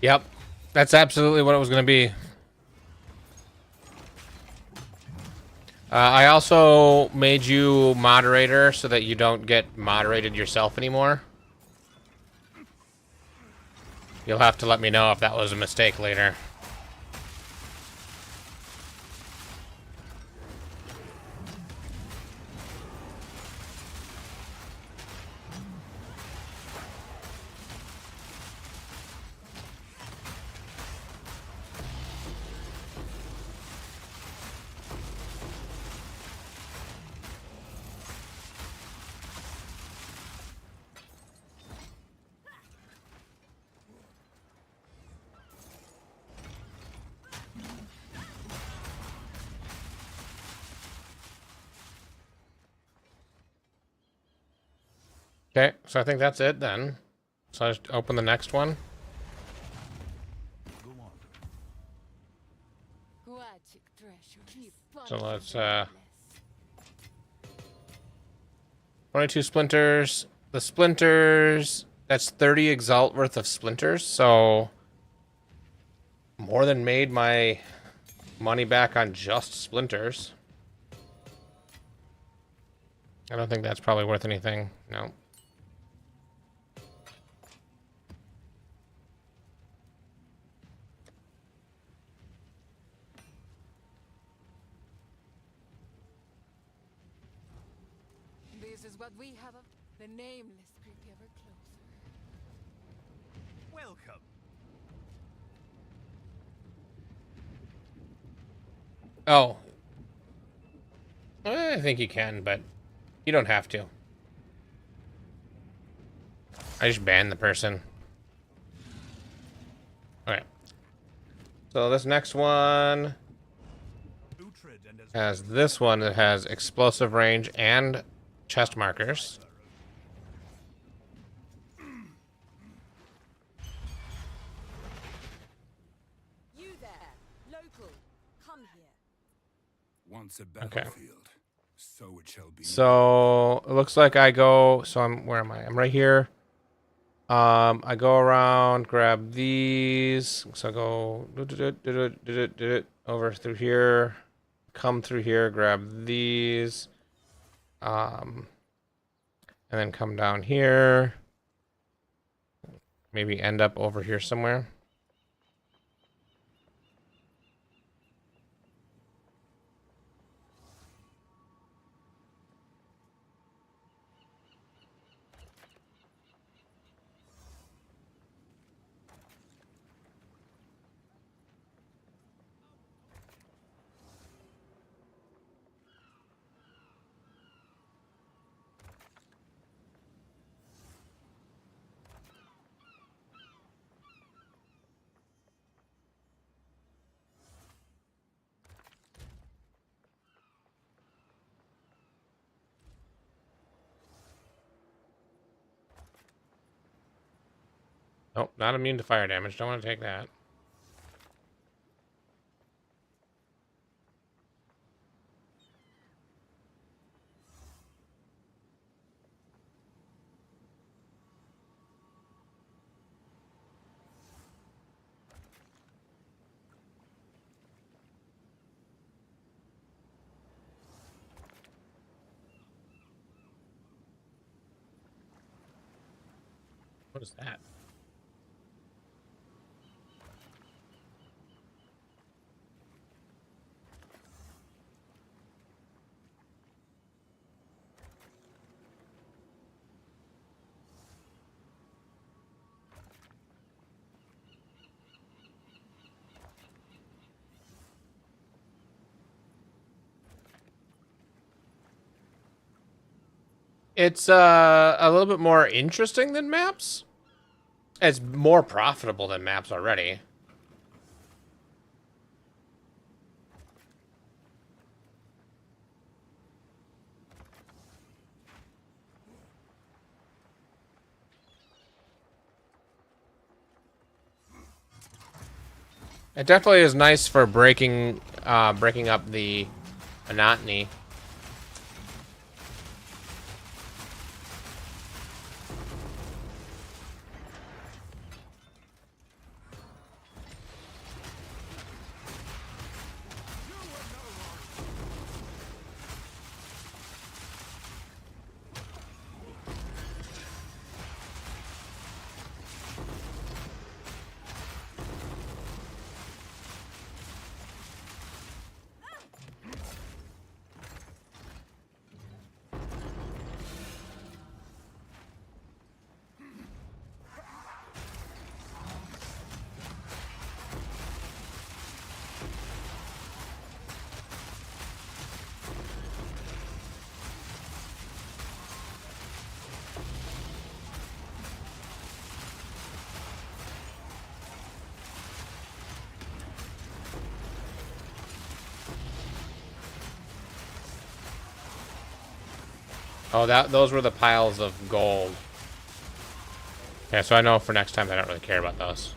Yep. That's absolutely what it was going to be. I also made you moderator so that you don't get moderated yourself anymore. You'll have to let me know if that was a mistake later. Okay, so I think that's it then. So I just open the next one. Go on. Magic treasure. Keep So punishing let's, the nameless. 22 splinters. The splinters, that's 30 Exalt worth of splinters, so more than made my money back on just splinters. I don't think that's probably worth anything. No. This is what we have of the nameless creep ever closer. Welcome. Oh. I think you can, but you don't have to. I just banned the person. Okay. So this next one Uhtred and his has this one that has explosive range and chest markers. You there, local. Come here. Once a Okay. battlefield, so it shall be. So it looks like I go. So where am I? I'm right here. I go around, grab these. So I go over through here, come through here, grab these, and then come down here. Maybe end up over here somewhere. Nope, not immune to fire damage. Don't want to take that. What is that? It's a little bit more interesting than maps. It's more profitable than maps already. It definitely is nice for breaking up the monotony. Oh, those were the piles of gold. Yeah, so I know for next time I don't really care about those.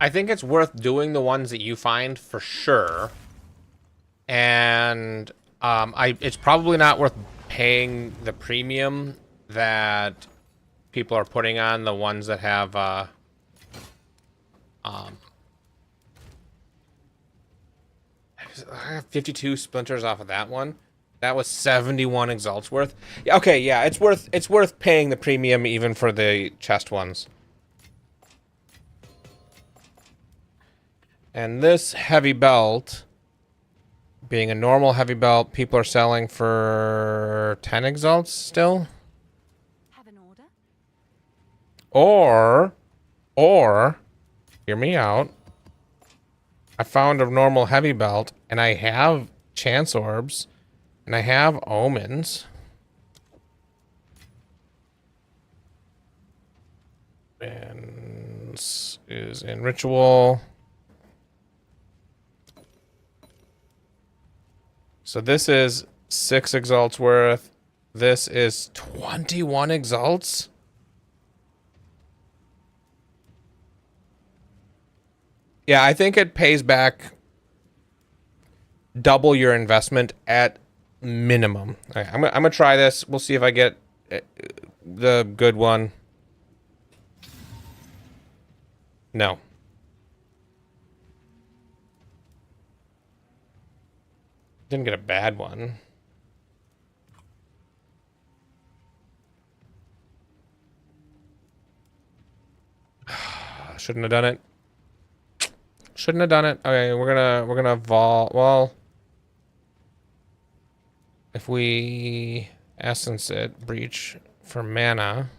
I think it's worth doing the ones that you find for sure. And it's probably not worth paying the premium that people are putting on the ones that have I have 52 splinters off of that one. That was 71 exalts worth. Yeah, okay, yeah, it's worth paying the premium even for the chest ones. And this heavy belt, being a normal heavy belt, people are selling for 10 exalts still. Have an order? Or, hear me out. I found a normal heavy belt, and I have chance orbs, and I have omens. And this is in ritual. So this is 6 exalts worth. This is 21 exalts. Yeah, I think it pays back double your investment at minimum. All right, I'm gonna try this. We'll see if I get the good one. No. Didn't get a bad one. Shouldn't have done it. Shouldn't have done it. Okay, we're gonna vol. Well, if we essence it, breach for mana.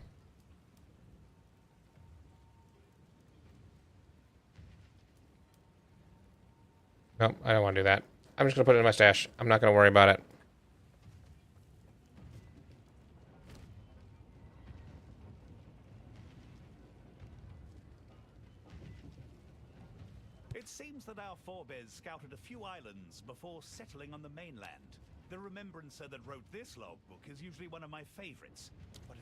Nope, I don't want to do that. I'm just gonna put it in my stash. I'm not gonna worry about it. It seems that our forebears scouted a few islands before settling on the mainland. The remembrancer that wrote this logbook is usually one of my favorites. But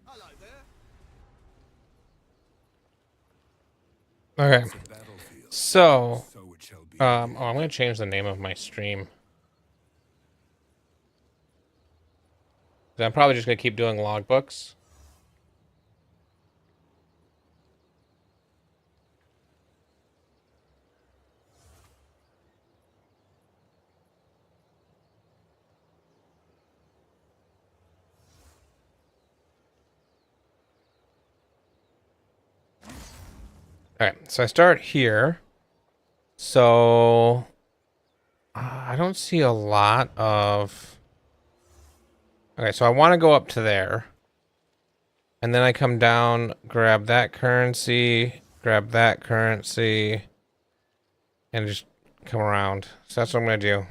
hello there. Okay. So, I'm gonna change the name of my stream. I'm probably just gonna keep doing logbooks. Alright, so I start here. So I don't see a lot of Okay, so I want to go up to there. And then I come down, grab that currency, grab that currency, and just come around. So that's what I'm going to do.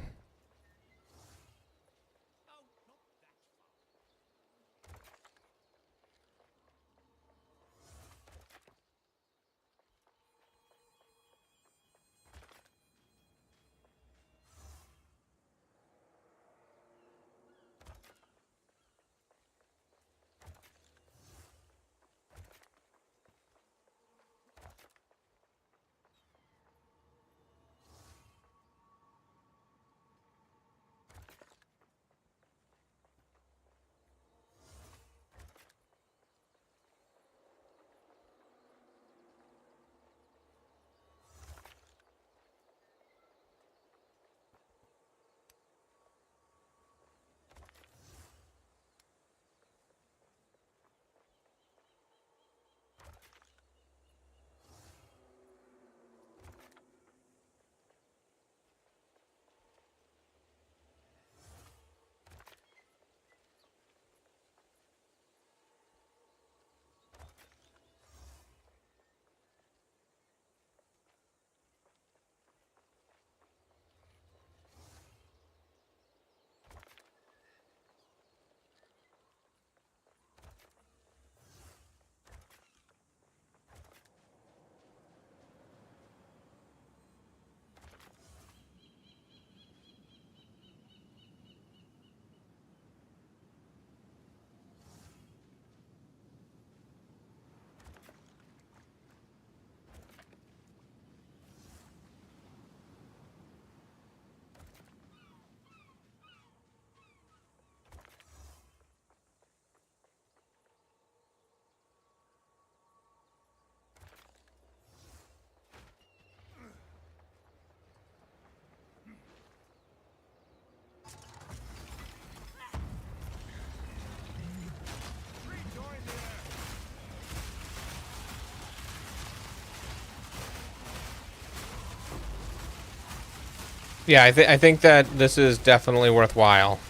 Yeah, I think that this is definitely worthwhile.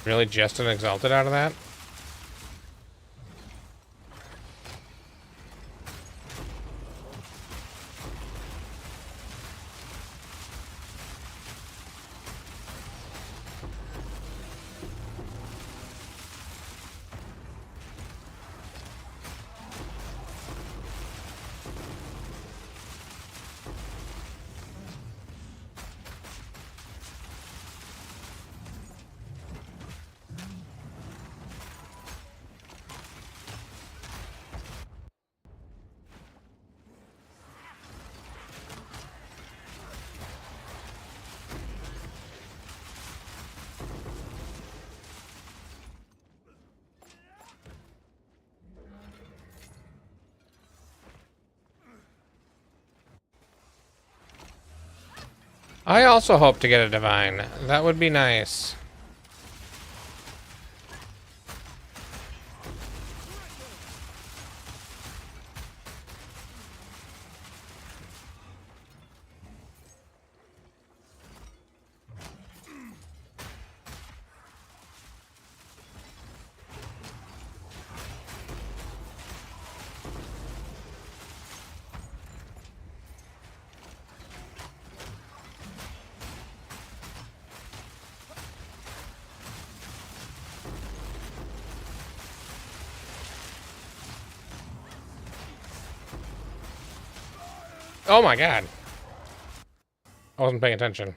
Really just an Exalted out of that? I also hope to get a Divine. That would be nice. Oh my god. I wasn't paying attention.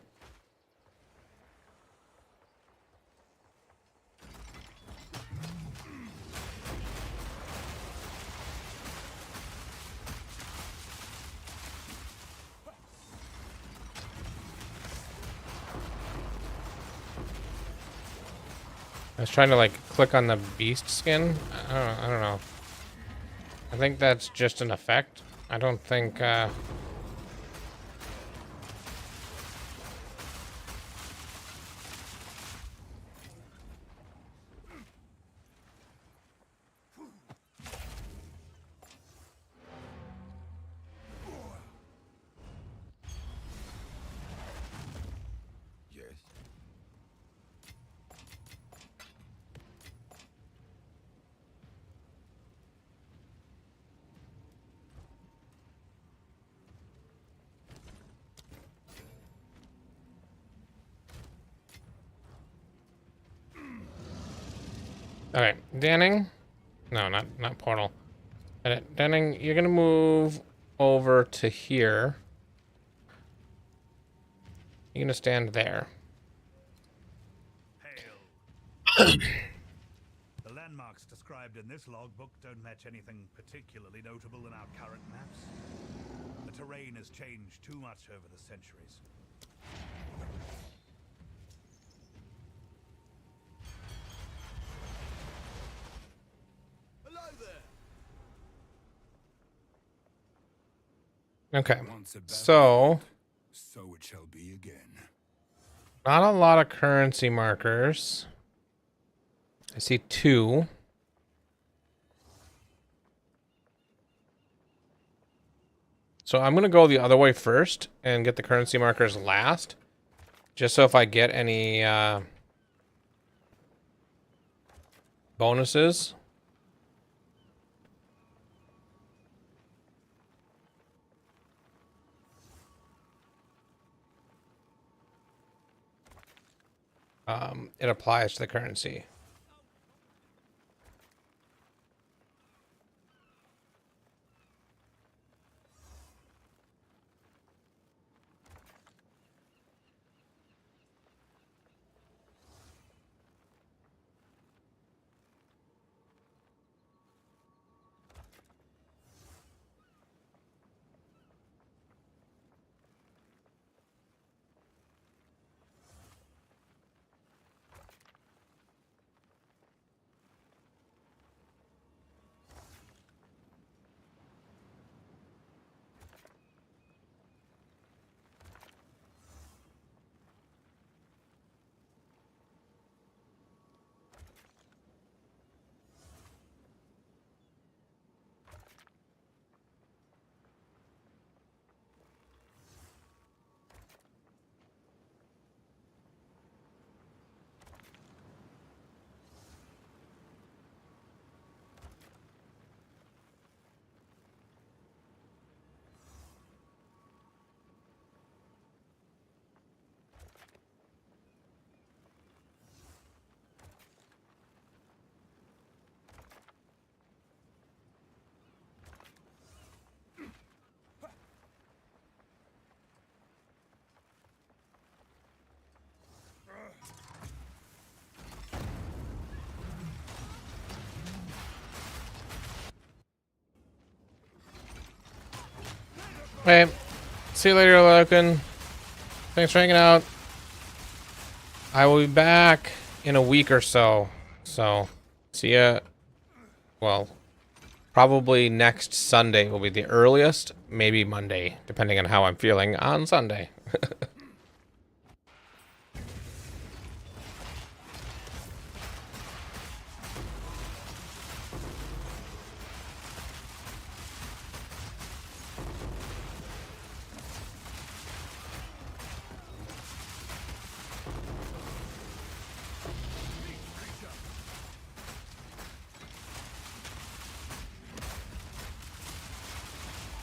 I was trying to like click on the beast skin. I don't know. I think that's just an effect. I don't think Okay, Danning. No, not Portal. Danning, you're gonna move over to here. You're gonna stand there. Hail. The landmarks described in this logbook don't match anything particularly notable in our current maps. The terrain has changed too much over the centuries. Hello there. Okay, Once a so so it shall be again. not a lot of currency markers. I see 2. So I'm gonna go the other way first and get the currency markers last, just so if I get any bonuses. It applies to the currency. Hey, see you later, Logan. Thanks for hanging out. I will be back in a week or so. So, see ya. Well, probably next Sunday will be the earliest. Maybe Monday, depending on how I'm feeling on Sunday.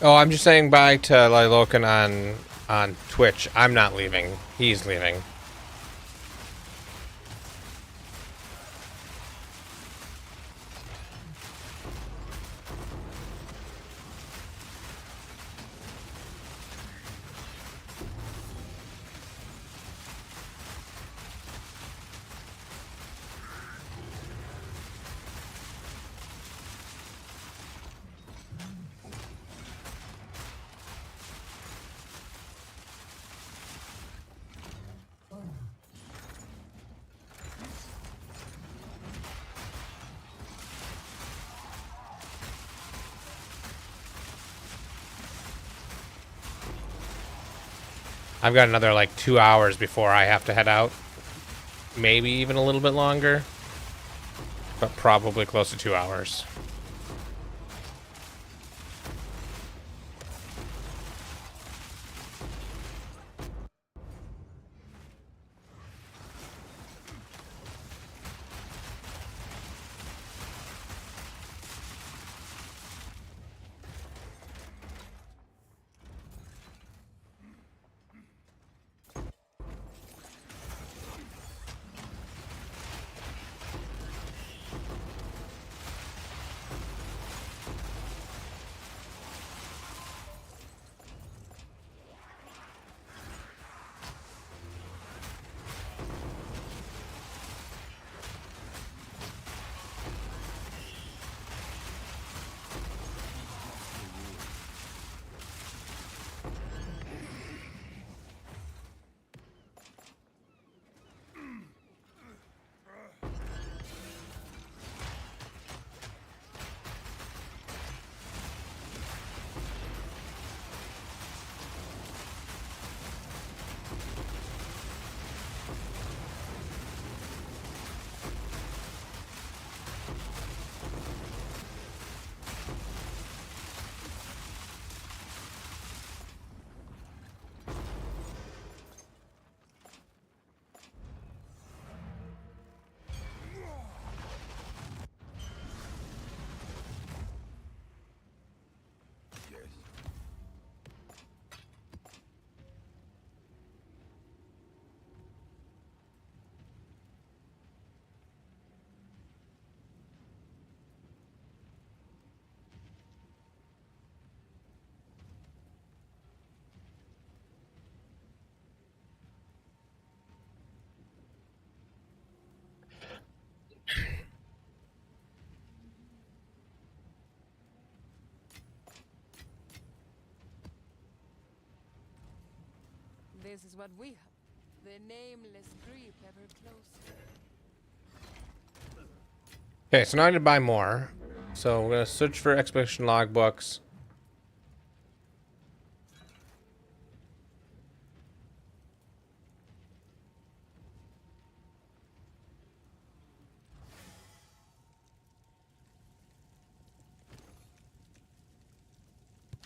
Oh, I'm just saying bye to Lilokan on Twitch. I'm not leaving. He's leaving. I've got another like 2 hours before I have to head out. Maybe even a little bit longer. But probably close to 2 hours. This is what we have. The nameless creep ever closer. Okay, so now I need to buy more. So we're gonna search for expedition logbooks.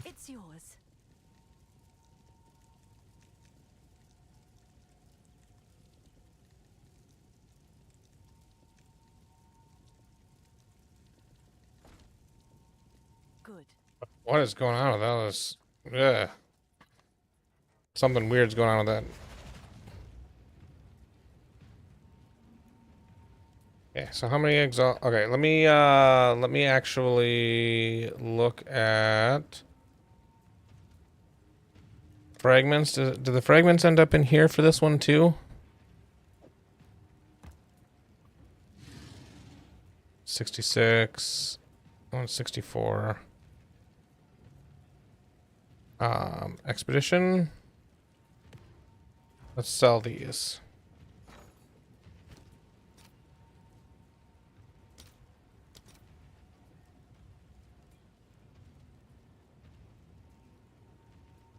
It's yours. Good. What is going on with all this? Yeah. Something weird's going on with that. Okay, so how many exalt? Okay, let me actually look at fragments. Do the fragments end up in here for this one too? 66, 164. Expedition. Let's sell these.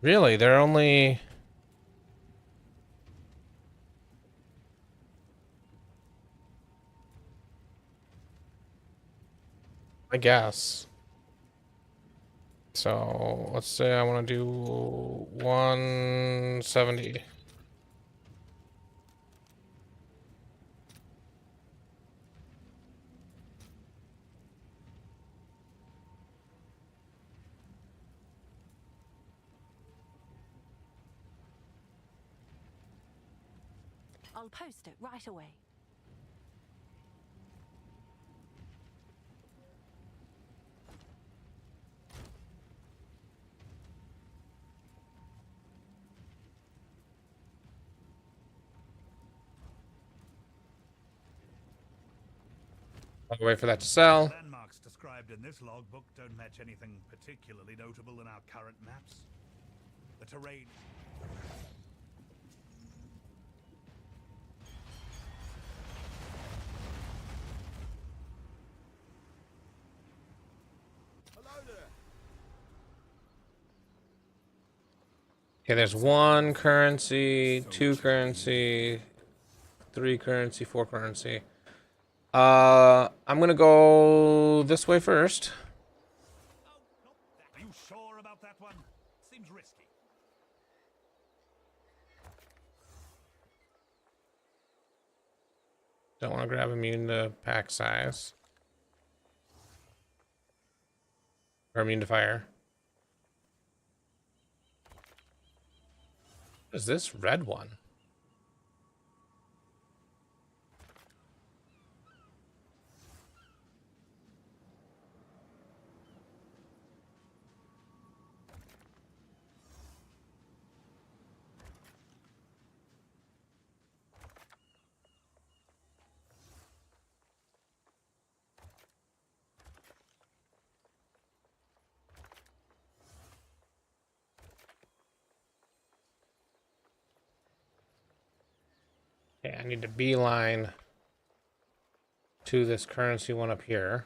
Really? They're only... I guess. So, let's say I want to do 170. I'll post it right away. I'll wait for that to sell. The landmarks described in this logbook don't match anything particularly notable in our current maps. The terrain... Okay, there's 1 currency, 2 currency, 3 currency, 4 currency. I'm gonna go this way first. Oh, nope. Are you sure about that one? Seems risky. Don't want to grab immune to pack size. Or immune to fire. What is this red one? Okay, I need to beeline to this currency one up here.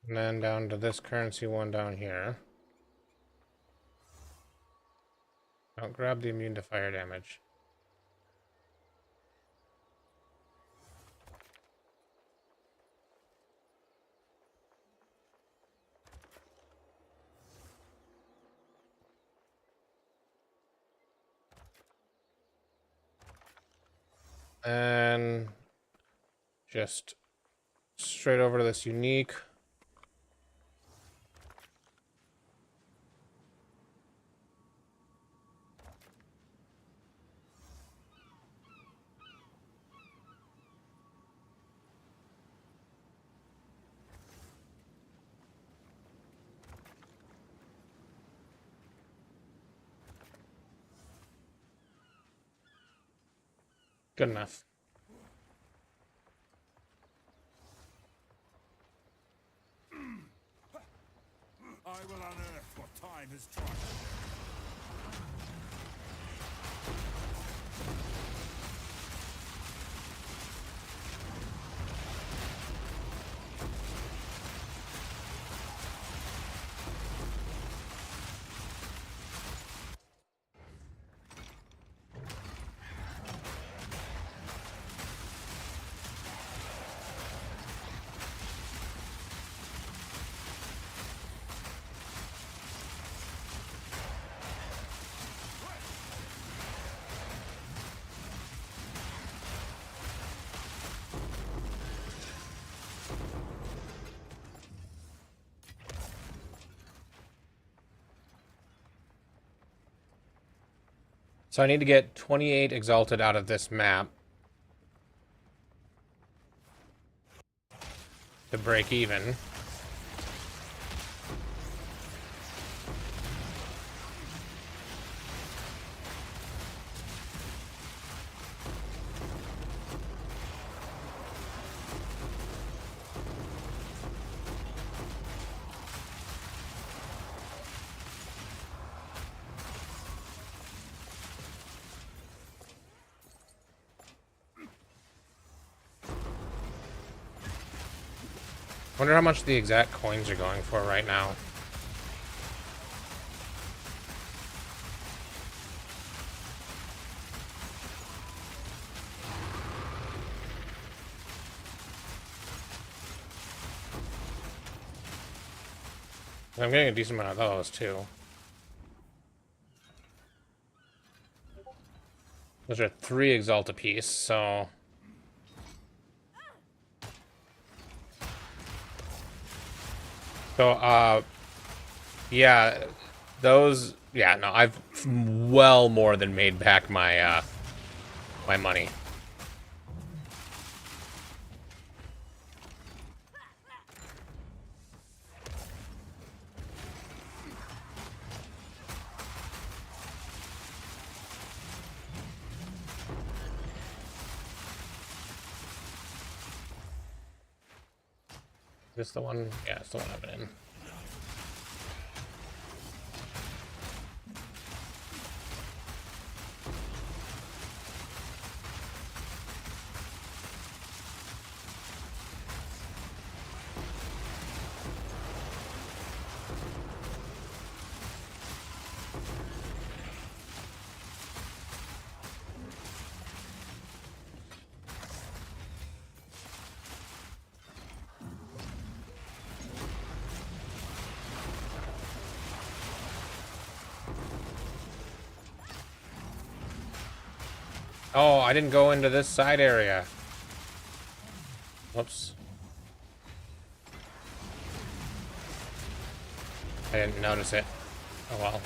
And then down to this currency one down here. Don't grab the immune to fire damage. And just straight over to this unique. Good enough. I will unearth what time has tried. So I need to get 28 Exalted out of this map to break even. Wonder how much the exact coins are going for right now. I'm getting a decent amount of those too. Those are 3 Exalt apiece, so yeah, those, yeah, no, I've well more than made back my, my money. Is this the one? Yeah, it's the one I've been in. Oh, I didn't go into this side area. Whoops. I didn't notice it. Oh well.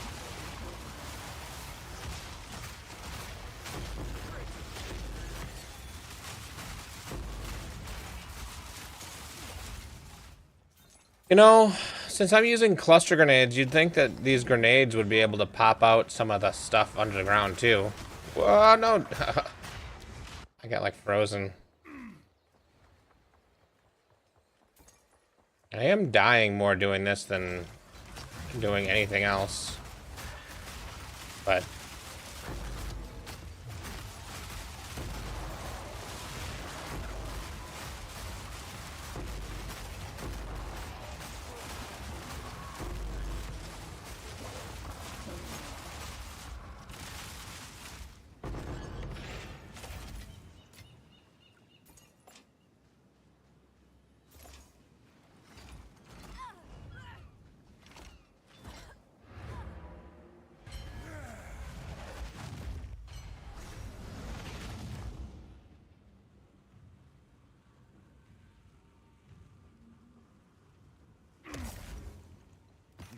You know, since I'm using cluster grenades, you'd think that these grenades would be able to pop out some of the stuff under the ground too. Whoa, no. I got like frozen. I am dying more doing this than doing anything else. But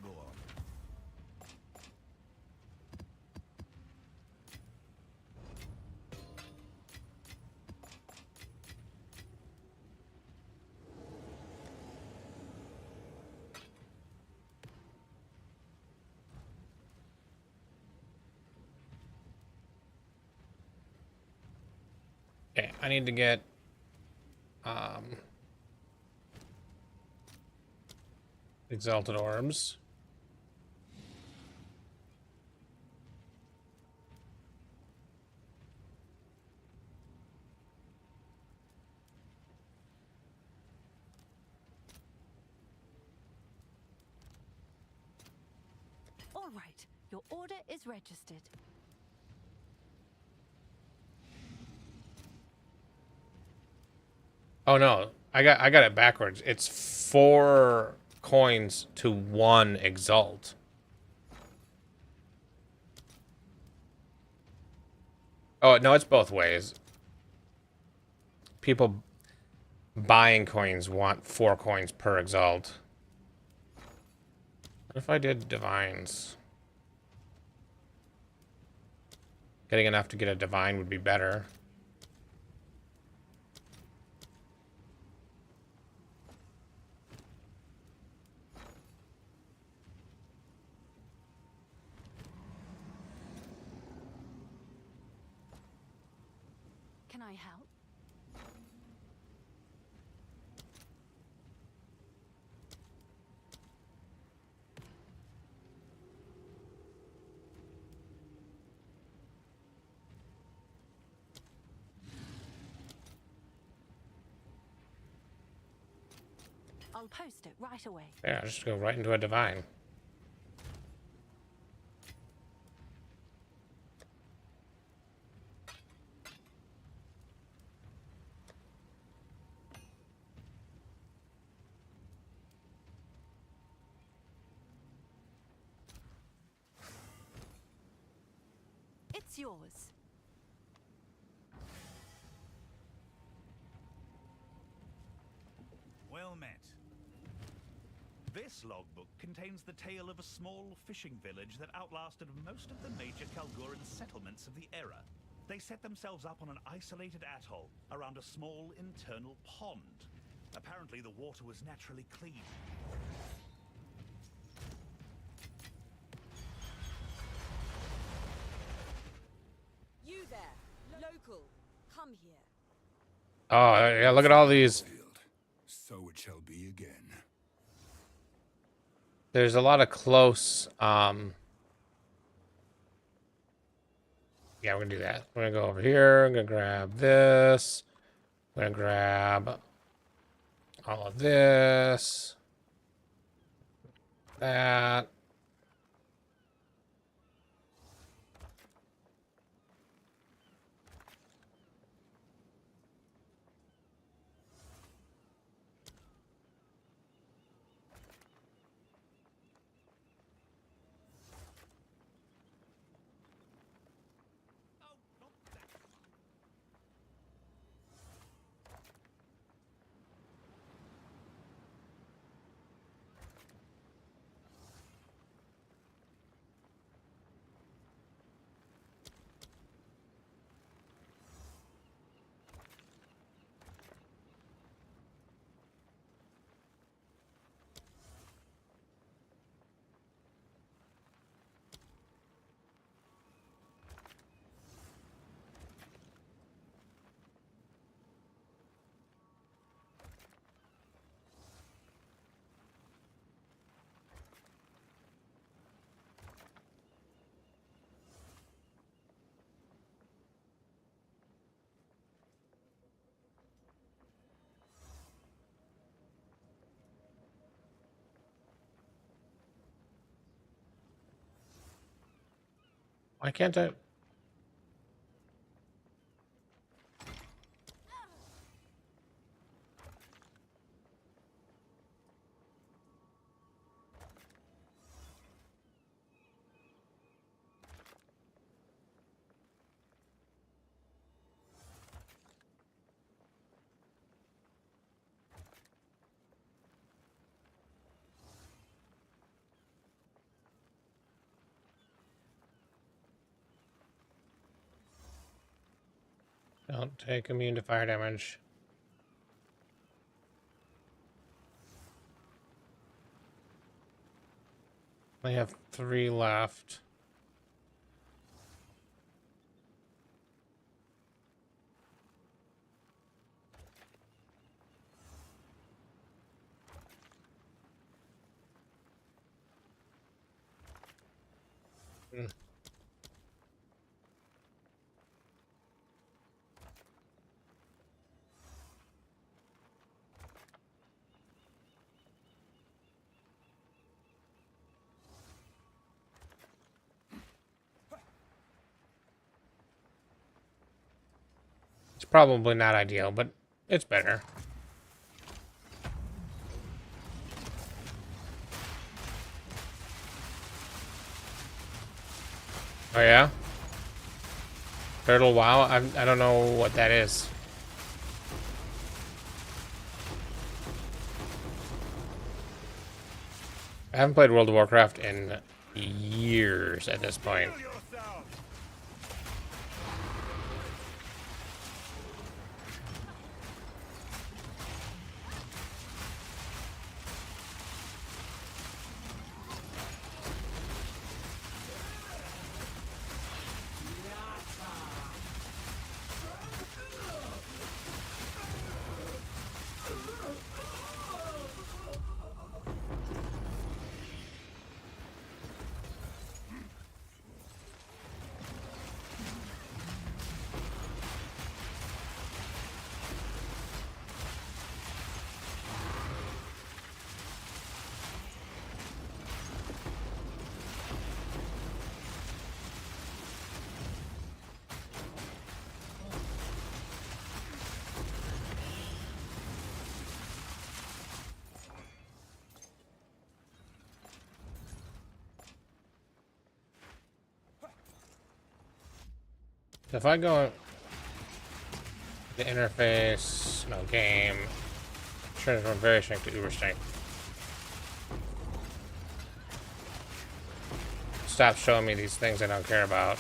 Go on. okay, I need to get Exalted Orbs. right. Your order is registered. Oh no, I got it backwards. It's 4 coins to 1 exalt. Oh no, it's both ways. People buying coins want 4 coins per exalt. What if I did divines? Getting enough to get a divine would be better. Can I help? I'll post it right away. Yeah, just go right into a divine. It's yours. Well met. This logbook contains the tale of a small fishing village that outlasted most of the major Kalguran settlements of the era. They set themselves up on an isolated atoll around a small internal pond. Apparently the water was naturally clean. You there, local, come here. Oh, yeah, look at all these. Field. So it shall be again. There's a lot of close, yeah, we're gonna do that. We're gonna go over here. I'm gonna grab this. I'm gonna grab all of this. That. Why can't I? Don't take immune to fire damage. I have 3 left. Hmm. Probably not ideal, but it's better. Oh yeah? Turtle WoW? I don't know what that is. I haven't played World of Warcraft in years at this point. If I go the interface, no game, turn from very strength to uber strength. Stop showing me these things I don't care about.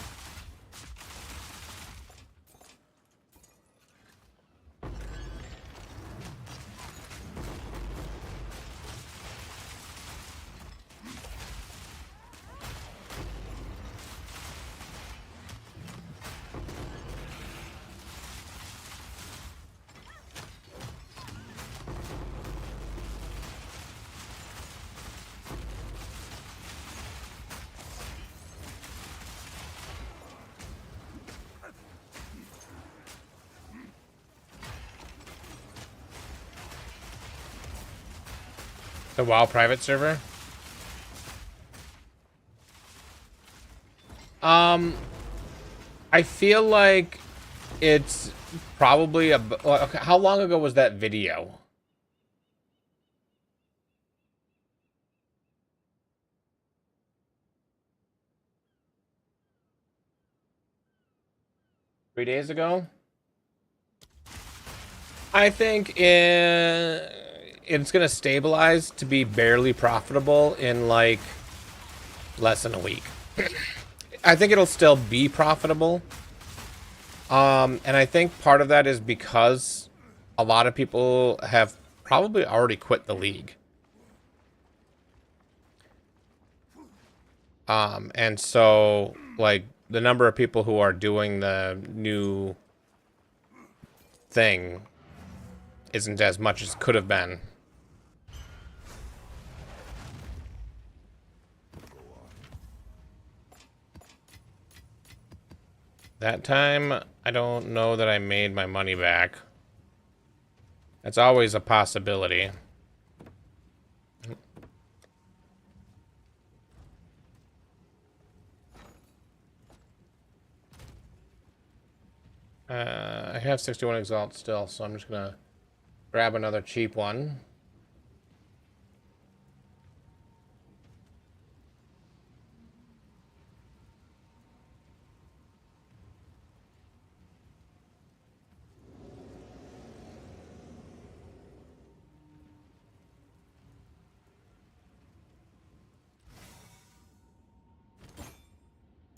The WoW private server? I feel like it's probably okay, how long ago was that video? Three days ago? I think it's gonna stabilize to be barely profitable in like less than a week. I think it'll still be profitable. And I think part of that is because a lot of people have probably already quit the league. And so like the number of people who are doing the new thing isn't as much as could have been. That time, I don't know that I made my money back. That's always a possibility. I have 61 Exalt still, so I'm just gonna grab another cheap one.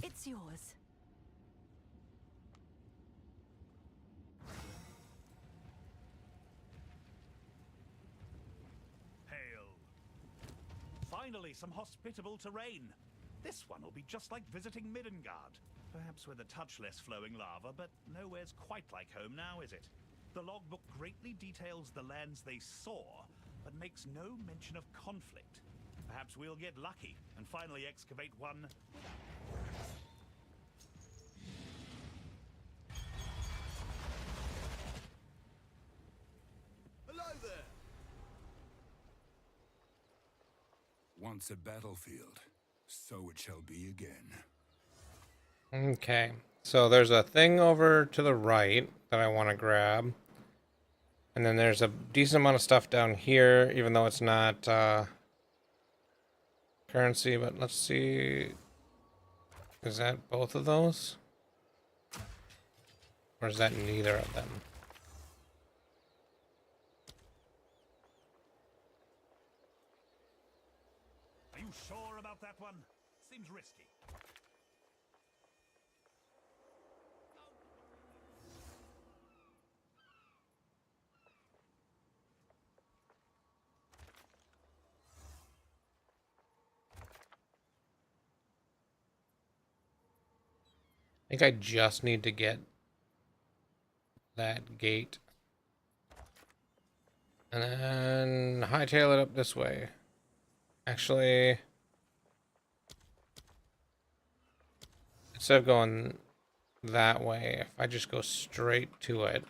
It's yours. Hail. Finally, some hospitable terrain. This one will be just like visiting Midgard. Perhaps with a touch less flowing lava, but nowhere's quite like home now, is it? The logbook greatly details the lands they saw, but makes no mention of conflict. Perhaps we'll get lucky and finally excavate one Hello there. Once a battlefield, so it shall be again. Okay, So there's a thing over to the right that I want to grab. And then there's a decent amount of stuff down here, even though it's not currency, but let's see. Is that both of those? Or is that neither of them? Are you sure about that one? Seems risky. I think I just need to get that gate. And then hightail it up this way. Actually, instead of going that way, if I just go straight to it.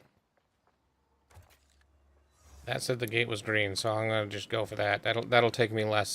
That said the gate was green, so I'm gonna just go for that. That'll take me less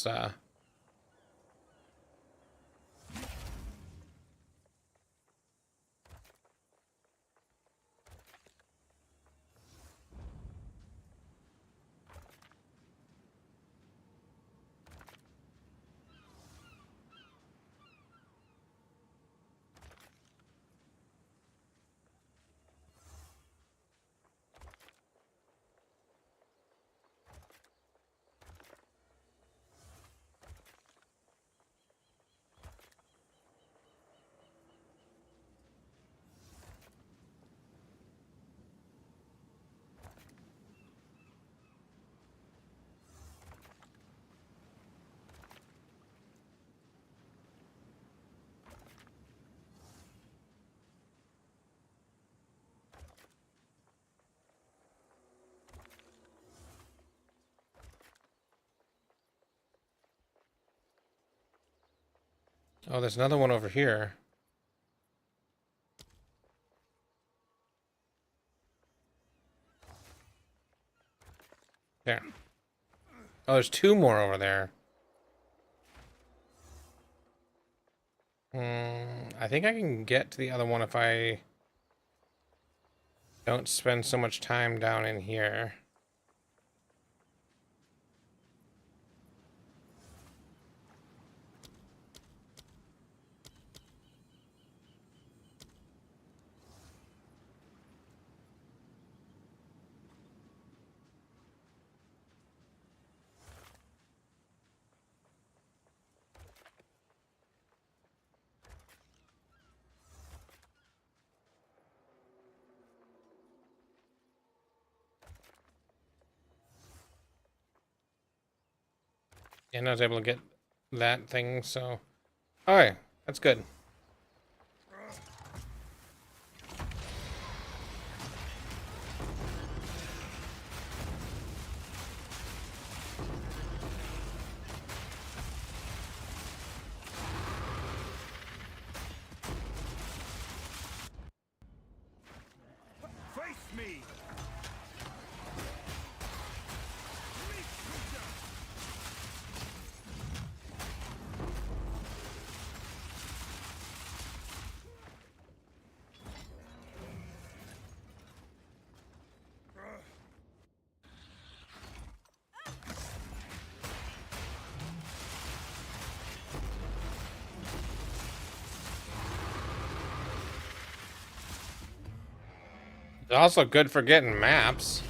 Oh, there's another one over here. There. Oh, there's two more over there. I think I can get to the other one if I don't spend so much time down in here. And I was able to get that thing, so... Alright, that's good. Face me! It's also good for getting maps.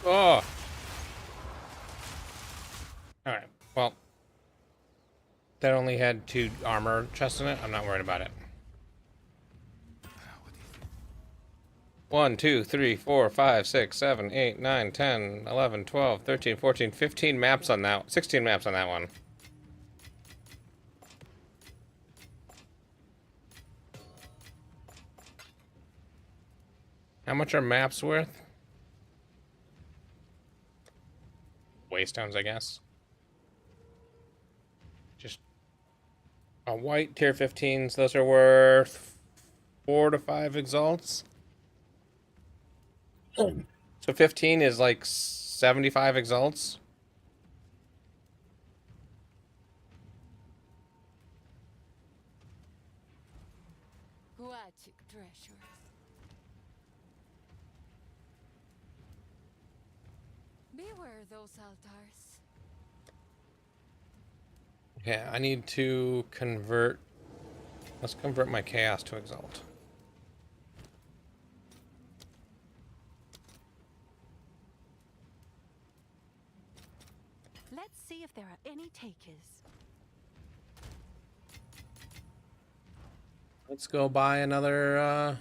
Oh. All right. Well, that only had 2 armor chests in it. I'm not worried about it. 1, 2, 3, 4, 5, 6, 7, 8, 9, 10, 11, 12, 13, 14, 15 maps on that. 16 maps on that one. How much are maps worth? Waystones, I guess. Just a white tier 15s. Those are worth 4 to 5 exalts. So 15 is like 75 exalts. Guachic treasures. Beware those altars. Yeah, I need to convert. Let's convert my chaos to exalt. Let's see if there are any takers. Let's go buy another.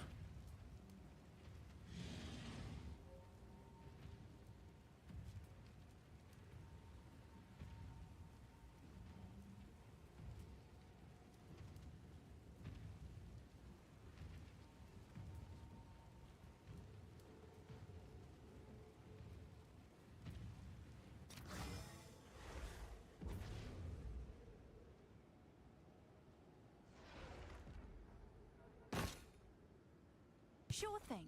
Sure thing.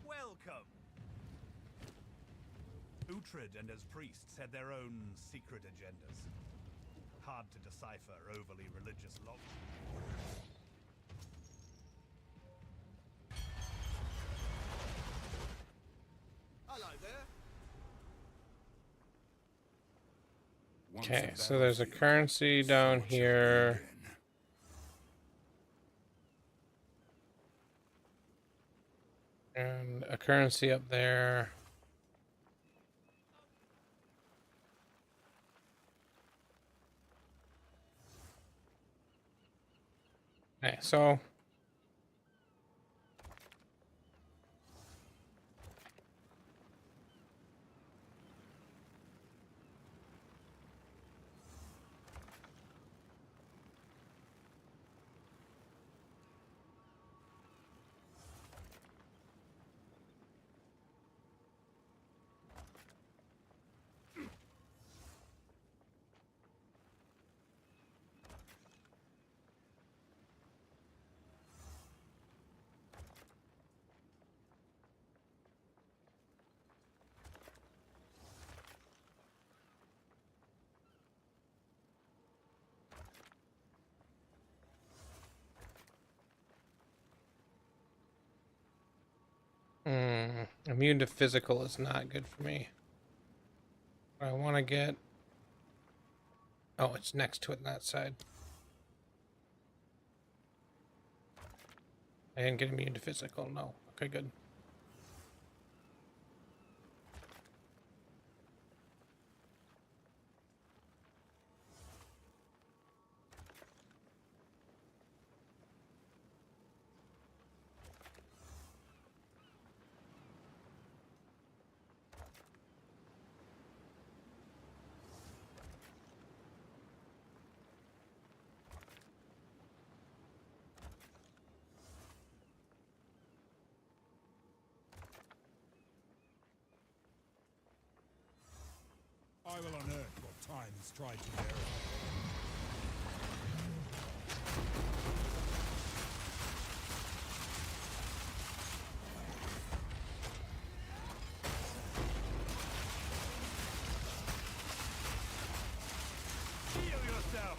Welcome. Uhtred and his priests had their own secret agendas. Hard to decipher overly religious logic. Hello there. Okay, so there's a currency down here. And a currency up there. Okay, so immune to physical is not good for me. I want to get. Oh, it's next to it on that side. I didn't get immune to physical. No. Okay, good. I will unearth what time has tried to bury. Heal yourself!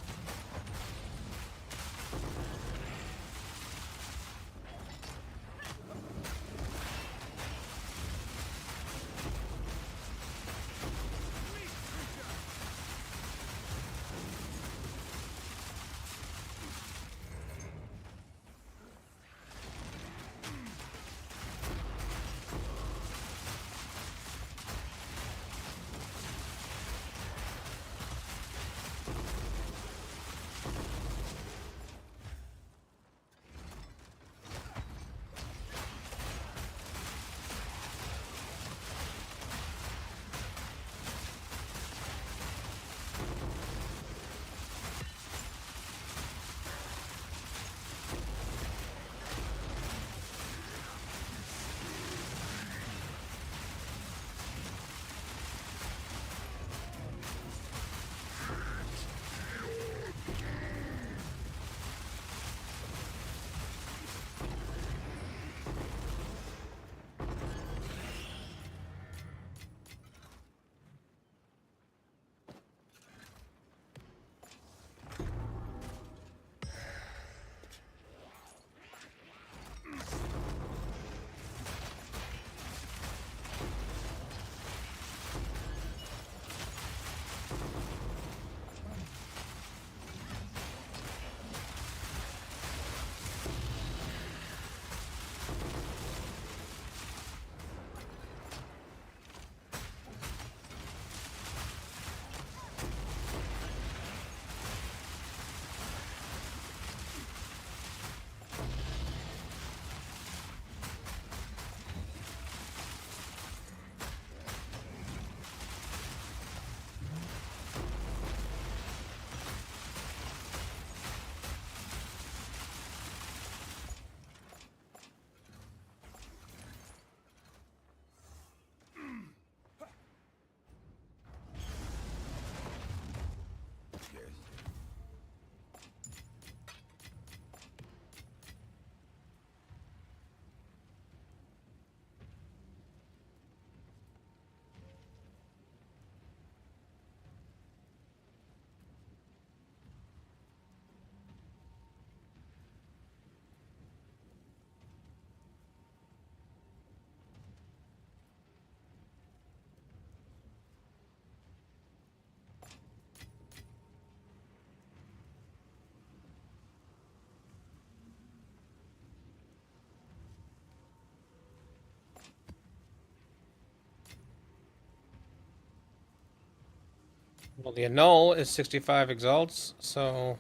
Well, the annul is 65 exalts, so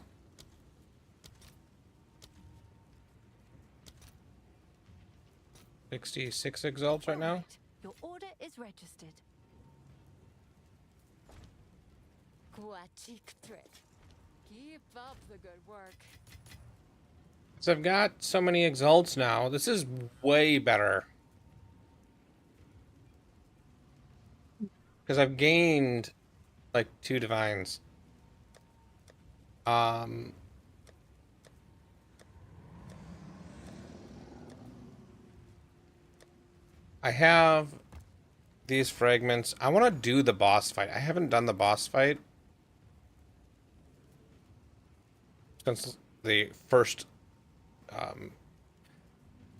66 exalts right All now. right. Your order is registered. Keep up the good work. So I've got so many exalts now. This is way better. Because I've gained like 2 divines. Um, I have these fragments. I want to do the boss fight. I haven't done the boss fight since the first,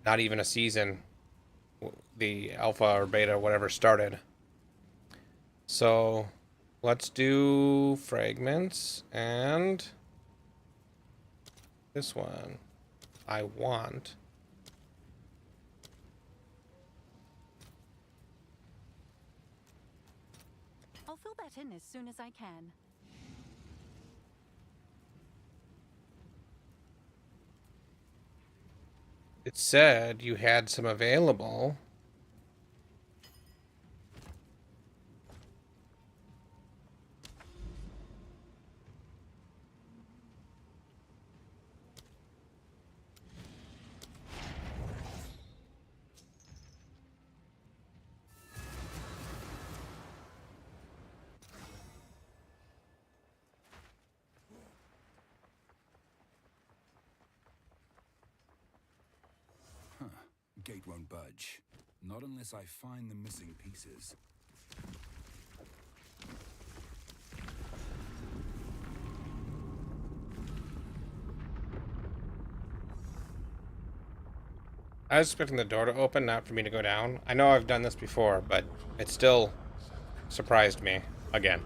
not even a season, the alpha or beta, whatever started. So let's do fragments and this one I want. I'll fill that in as soon as I can. It said you had some available. Gate won't budge. Not unless I find the missing pieces. I was expecting the door to open, not for me to go down. I know I've done this before, but it still surprised me again.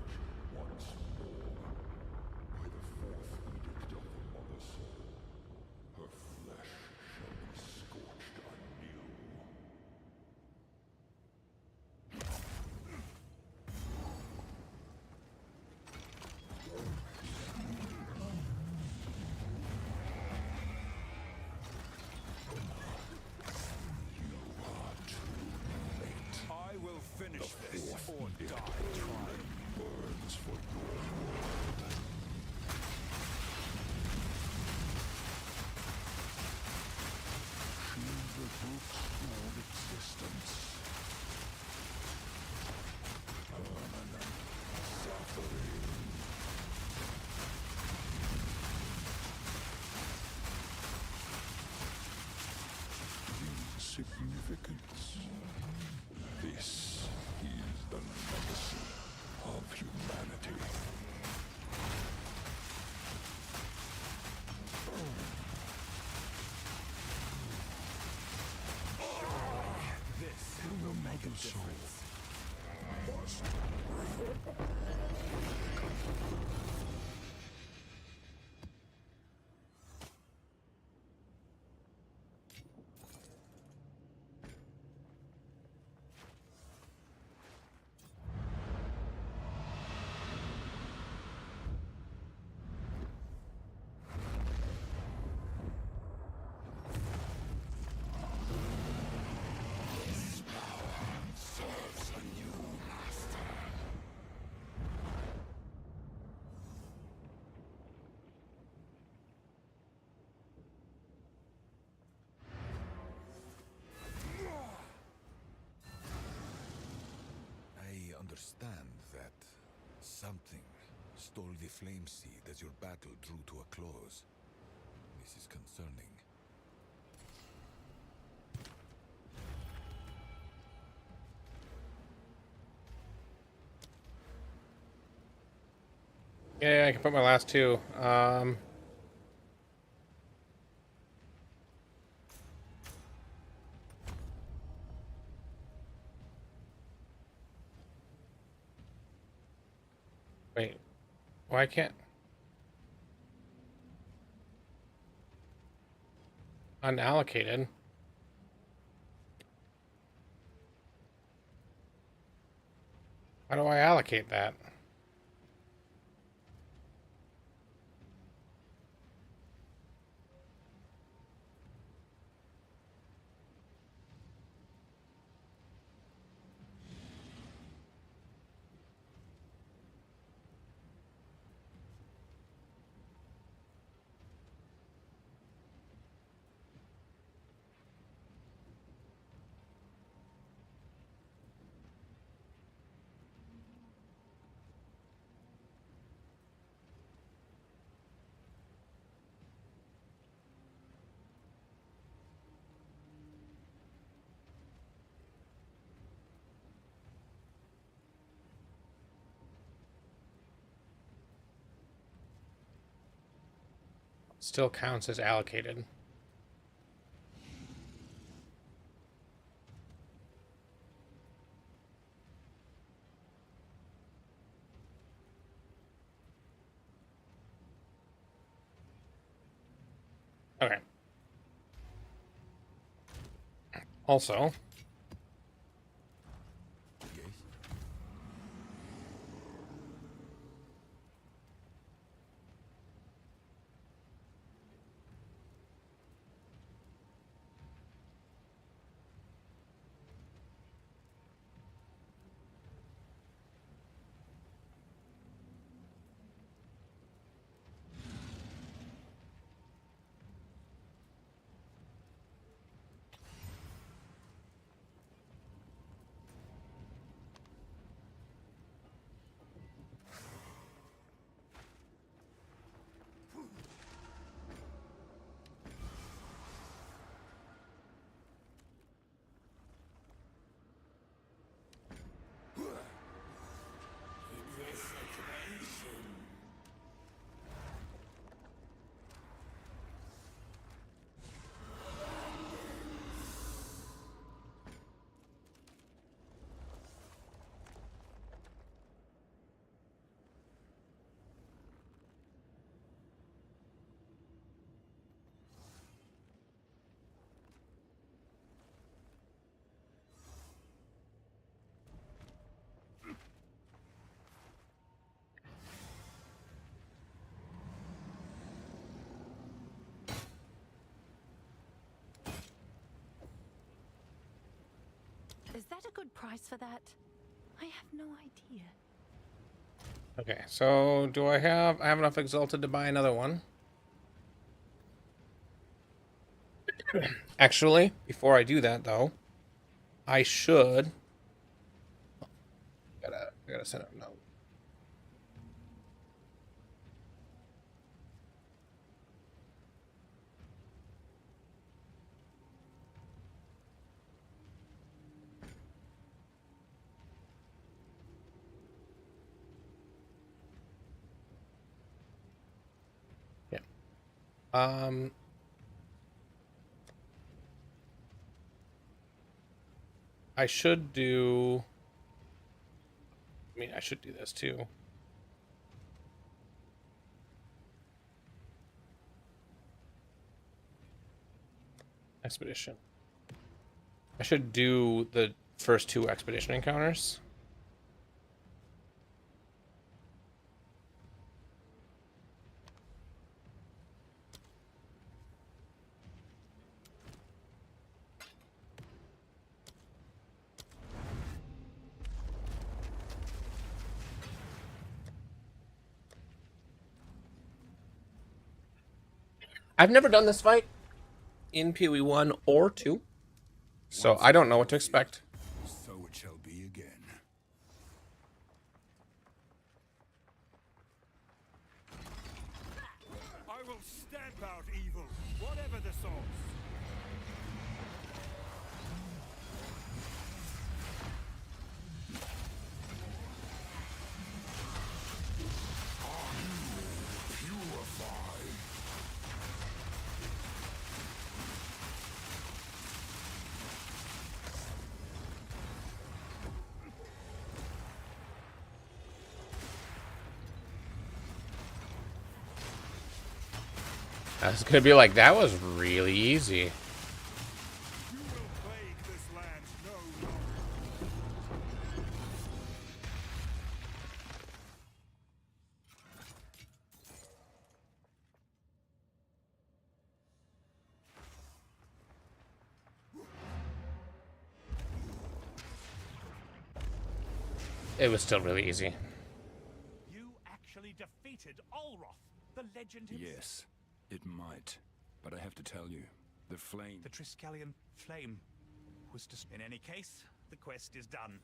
I will finish this or die trying. Burns for your shield the group's own existence. Permanent suffering. Insignificance. This is the legacy of humanity. This will make a difference. Serves a new master. I understand that something stole the flame seed as your battle drew to a close. This is concerning. Yeah, I can put my last 2. Wait, why can't unallocated? How do I allocate that? Still counts as allocated. Okay. Also, Yes? Is that a good price for that? I have no idea. okay, so do I have enough Exalted to buy another one? Actually, before I do that though, I should I gotta send a note. Yeah. I should do. I mean, I should do this too. Expedition. I should do the first 2 expedition encounters. I've never done this fight in PoE 1 or 2, so I don't know what to expect. So it shall be again. I will stamp out evil, whatever the source. I was gonna be like, that was really easy. You will plague this land no longer. It was still really easy. You actually defeated Olroth, the legend himself. Yes, it might. But I have to tell you, the flame... The Triskelion flame was just... In any case, the quest is done.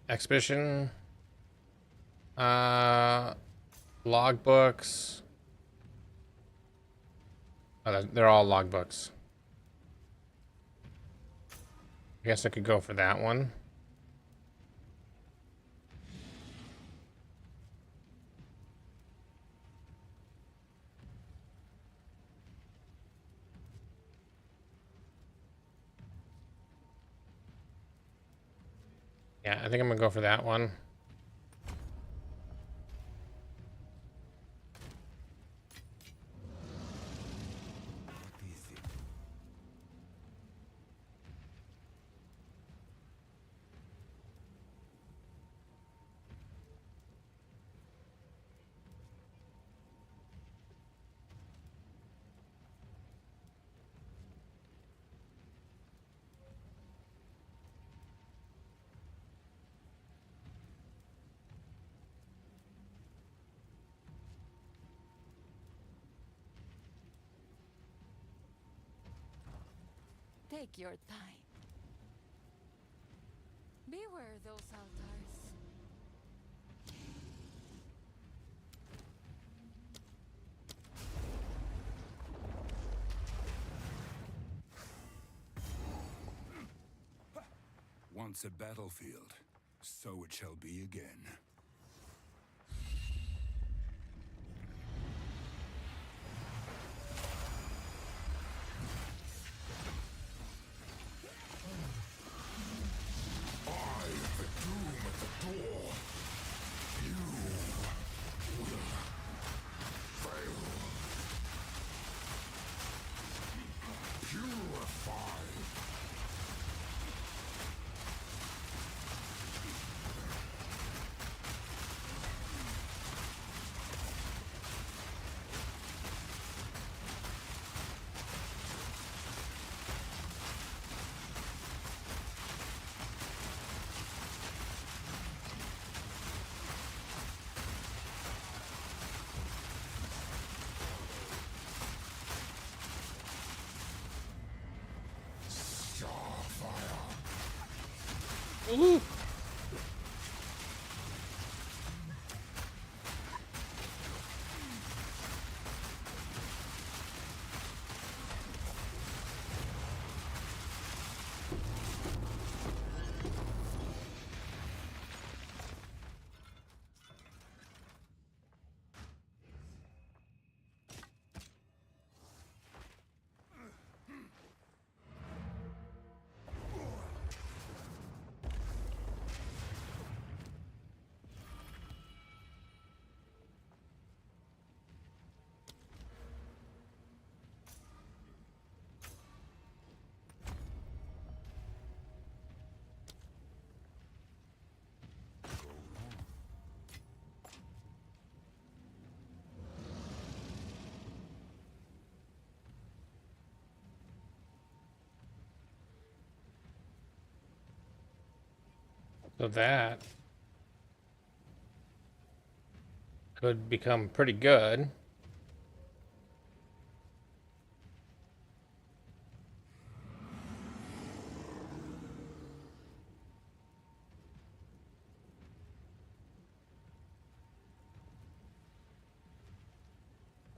Expedition. Logbooks. Oh, they're all logbooks. I guess I could go for that one. Yeah, I think I'm gonna go for that one. What is it? Take your time. Beware those altars. Once a battlefield, so it shall be again. Ooh. So that could become pretty good.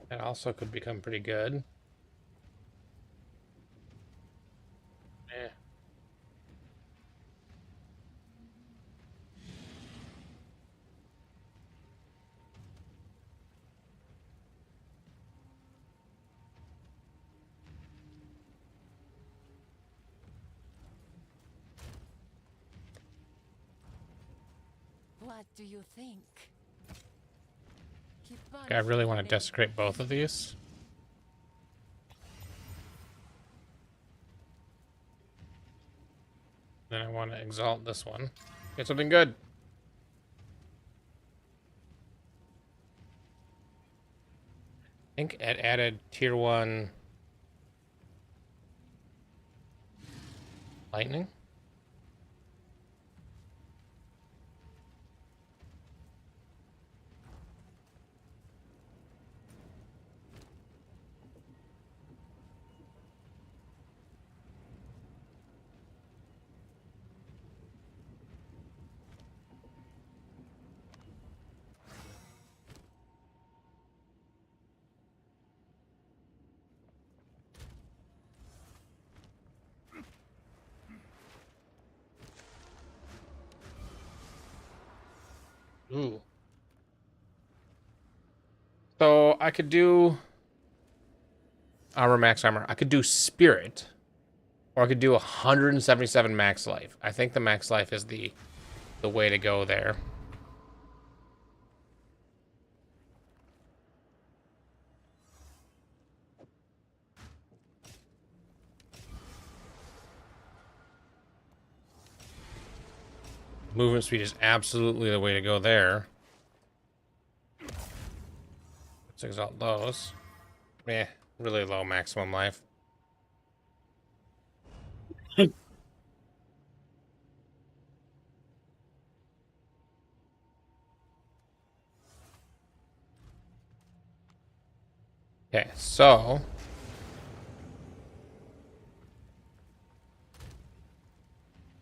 That also could become pretty good. Yeah. What do you think? Keep I really punishing want to the desecrate both of these. Then I want to exalt this one. Get something good. I think it added tier 1 lightning. Ooh. So I could do armor, max armor. I could do spirit, or I could do 177 max life. I think the max life is the way to go there. Movement speed is absolutely the way to go there. Let's exalt those. Eh, really low maximum life. Okay, so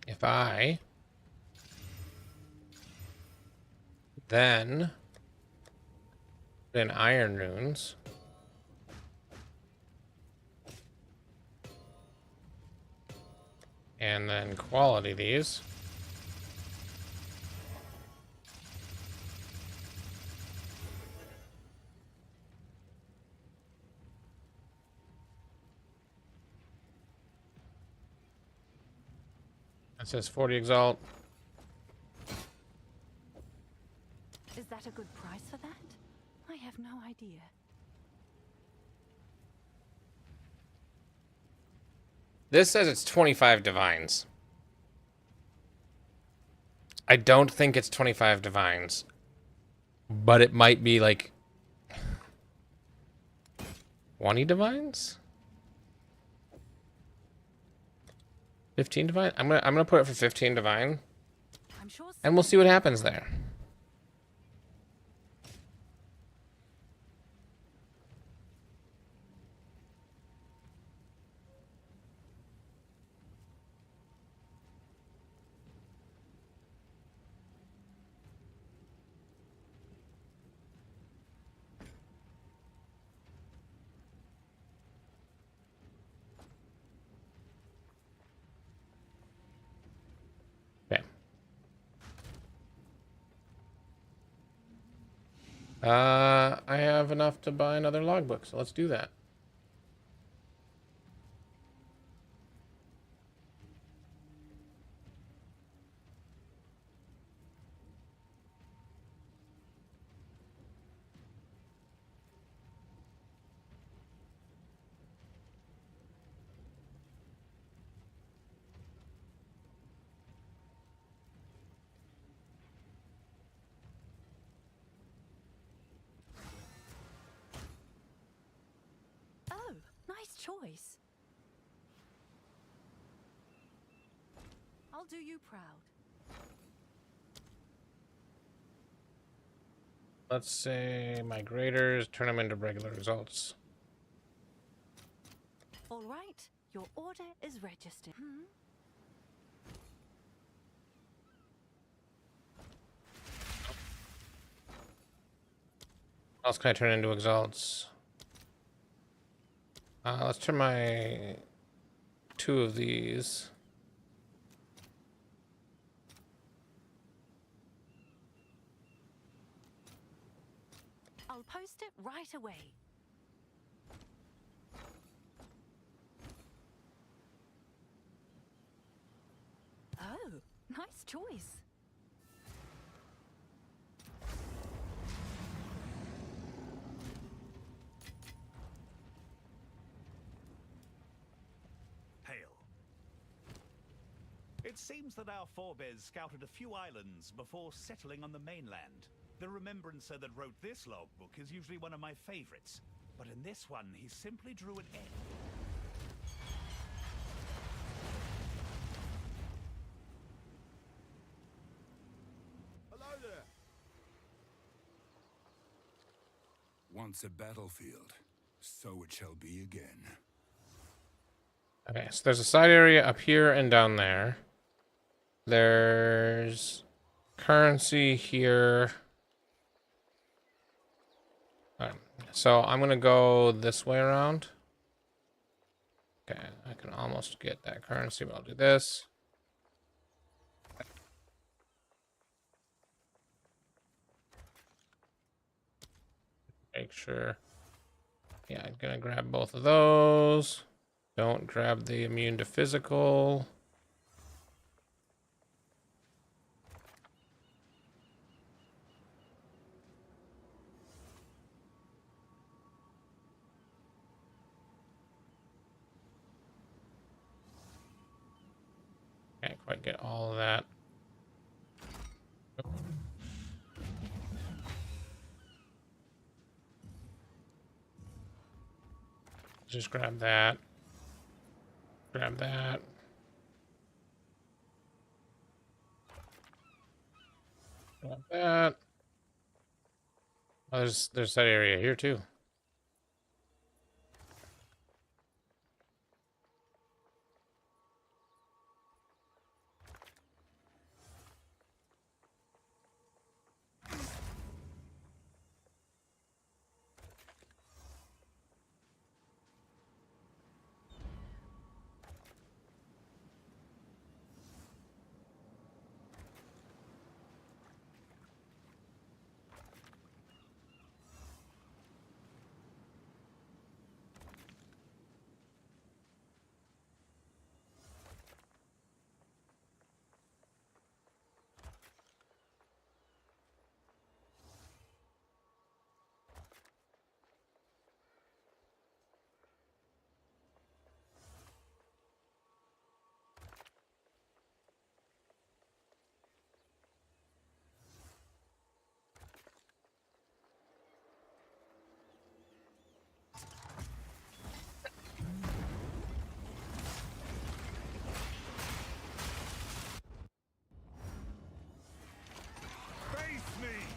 if I then iron runes, and then quality these, it says 40 exalt. Is that a good price for that? I have no idea. This says it's 25 divines. I don't think it's 25 divines, but it might be like 20 divines? 15 divine? I'm gonna put it for 15 divine. I'm sure And we'll see what happens there. Okay. I have enough to buy another logbook, so let's do that. Oh, nice choice. I'll do you proud. Let's say migrators, turn them into regular results. All right, your order is registered. What else can I turn into exalts? Let's turn my 2 of these. I'll post it right away. Oh, nice choice. Hail. It seems that our forebears scouted a few islands before settling on the mainland. The remembrancer that wrote this logbook is usually one of my favorites, but in this one he simply drew an N. Hello there. Once a battlefield, so it shall be again. Okay, so there's a side area up here and down there. There's currency here. Alright, so I'm gonna go this way around. Okay, I can almost get that currency, but I'll do this. Make sure. Yeah, I'm gonna grab both of those. Don't grab the immune to physical. Can't quite get all of that. Just grab that. Grab that. Grab that. Oh, there's that area here too. Face me!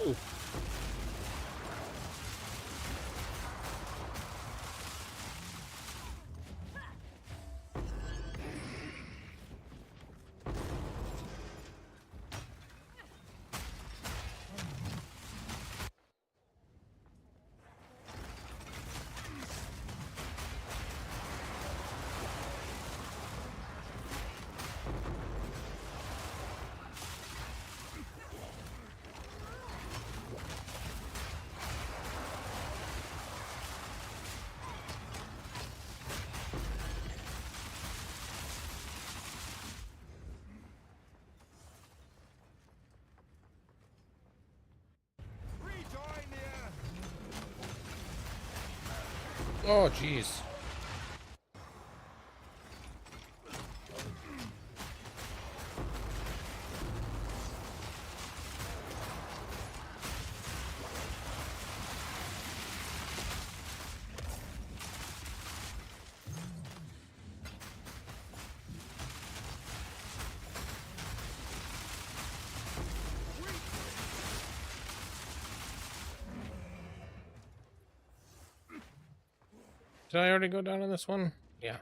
Ooh. Oh, jeez. Did I already go down on this one? Yeah.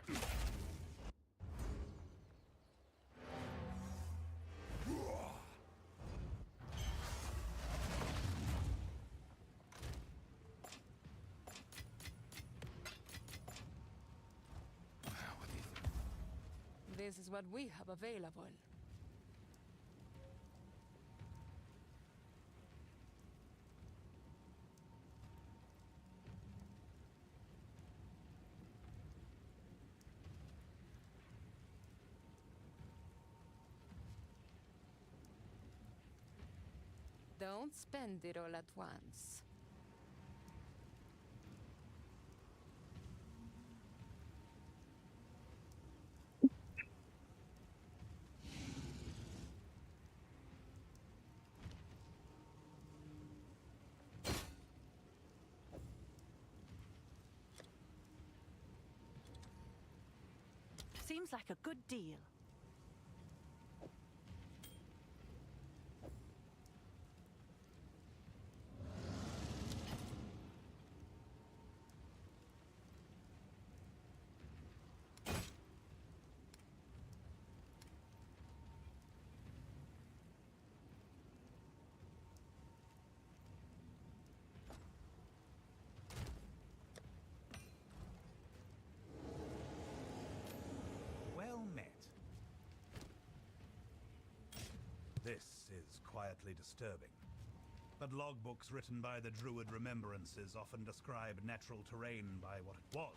This is what we have available. Don't spend it all at once. Seems like a good deal. Well met. This is quietly disturbing. But logbooks written by the Druid Remembrances often describe natural terrain by what it was.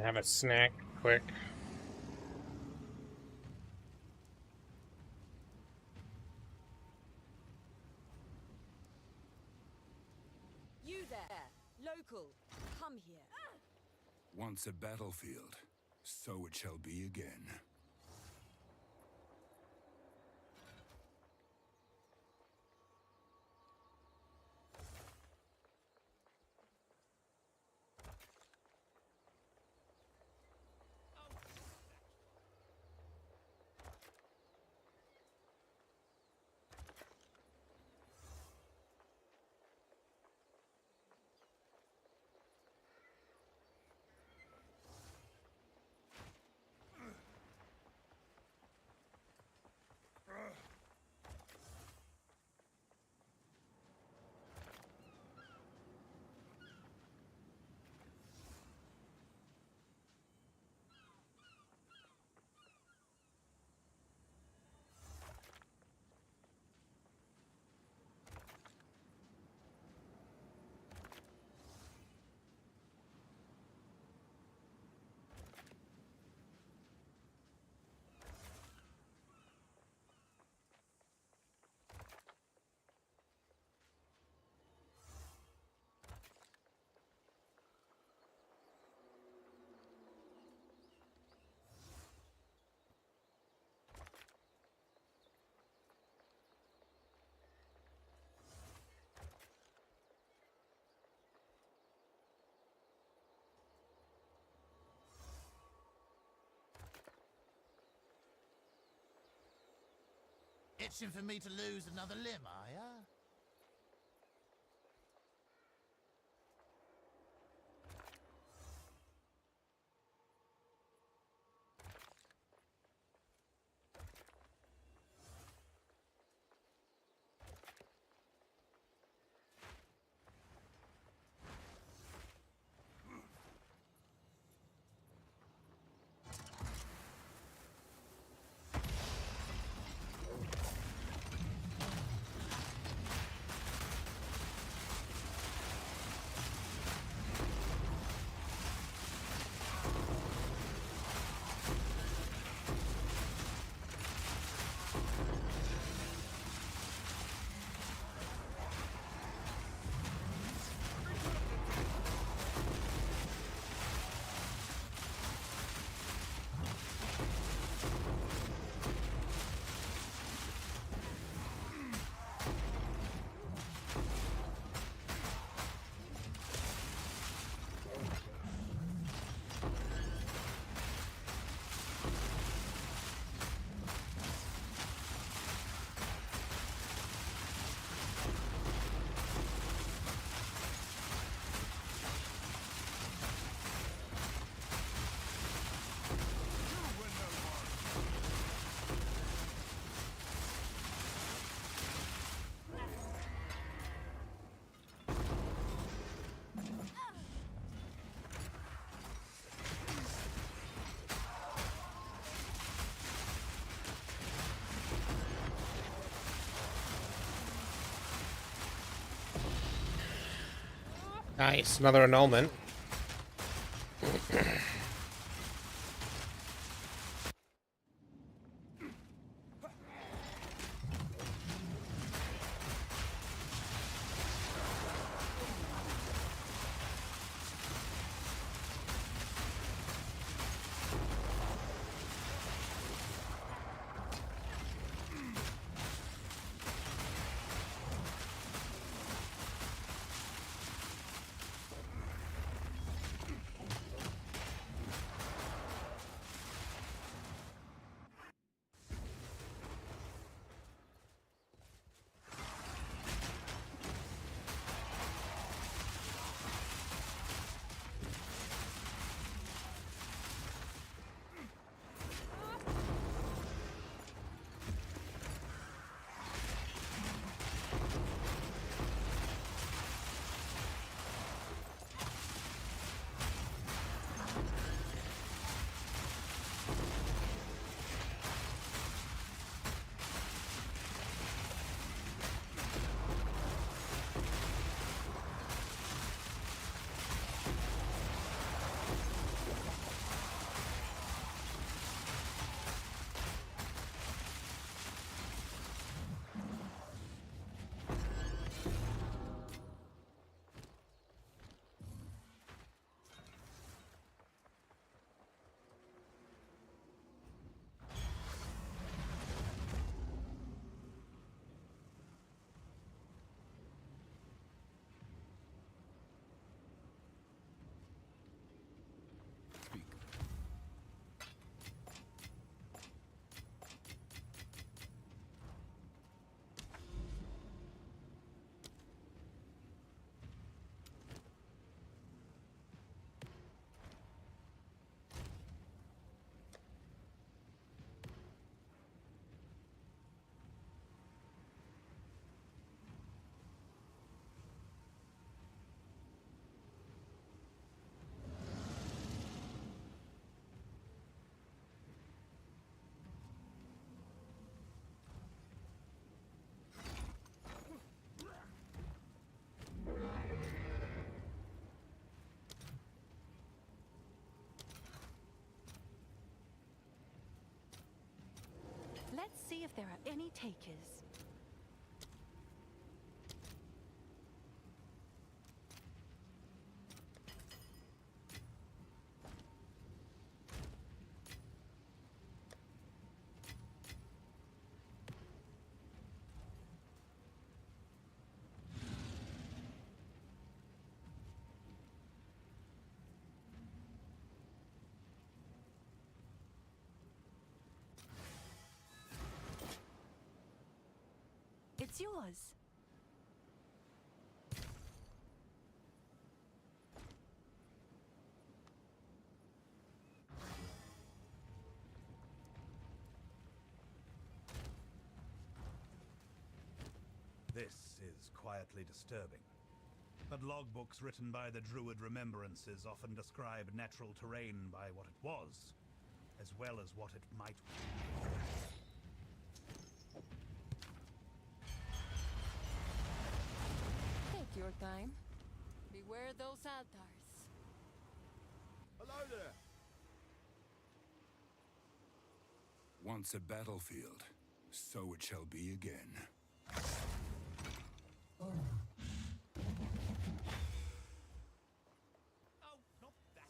Have a snack quick. You there, local, come here. Once a battlefield, so it shall be again. Itching for me to lose another limb, are ya? Nice, another annulment. Let's see if there are any takers. It's yours. This is quietly disturbing. But logbooks written by the Druid Remembrances often describe natural terrain by what it was, as well as what it might be. Take your time. Beware those altars. Hello there. Once a battlefield, so it shall be again. Oh, not that.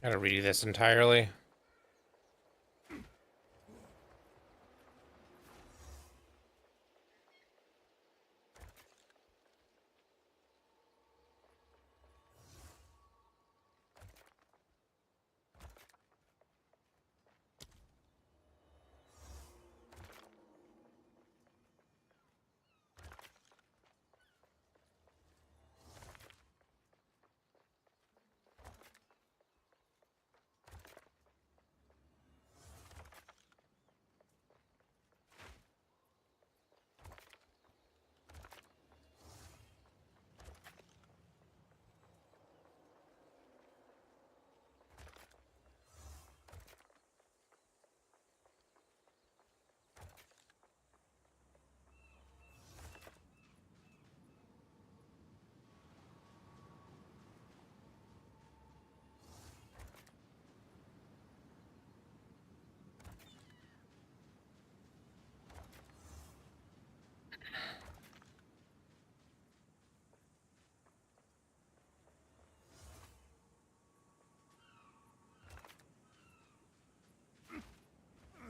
Gotta redo this entirely.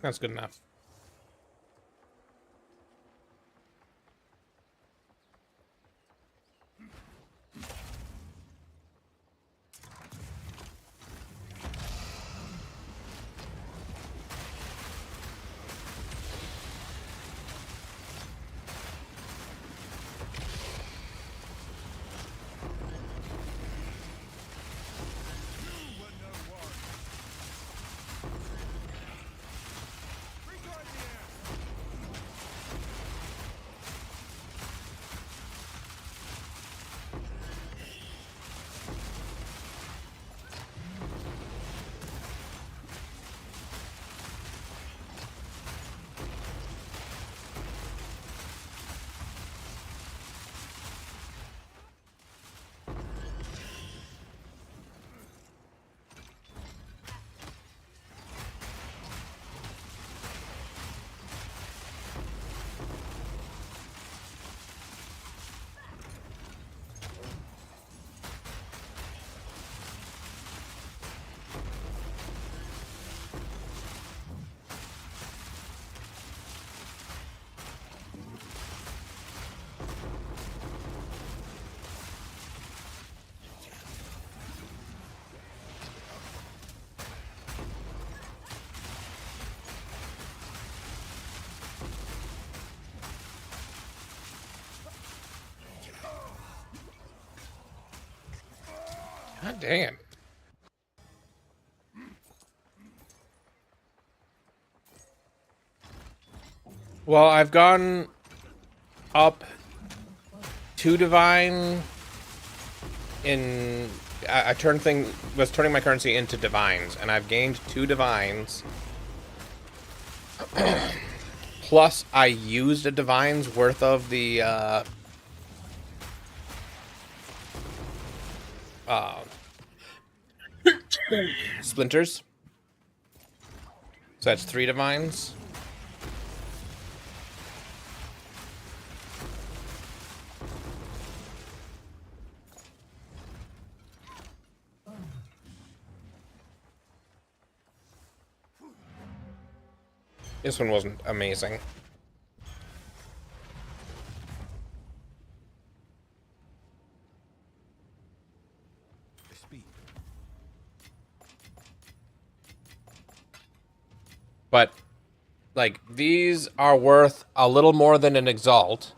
That's good enough. God dang it. Well, I've gone up 2 divine in... I was turning my currency into divines, and I've gained 2 divines. Plus, I used a divine's worth of the splinters. So that's 3 divines. This one wasn't amazing. But, like, these are worth a little more than an Exalt.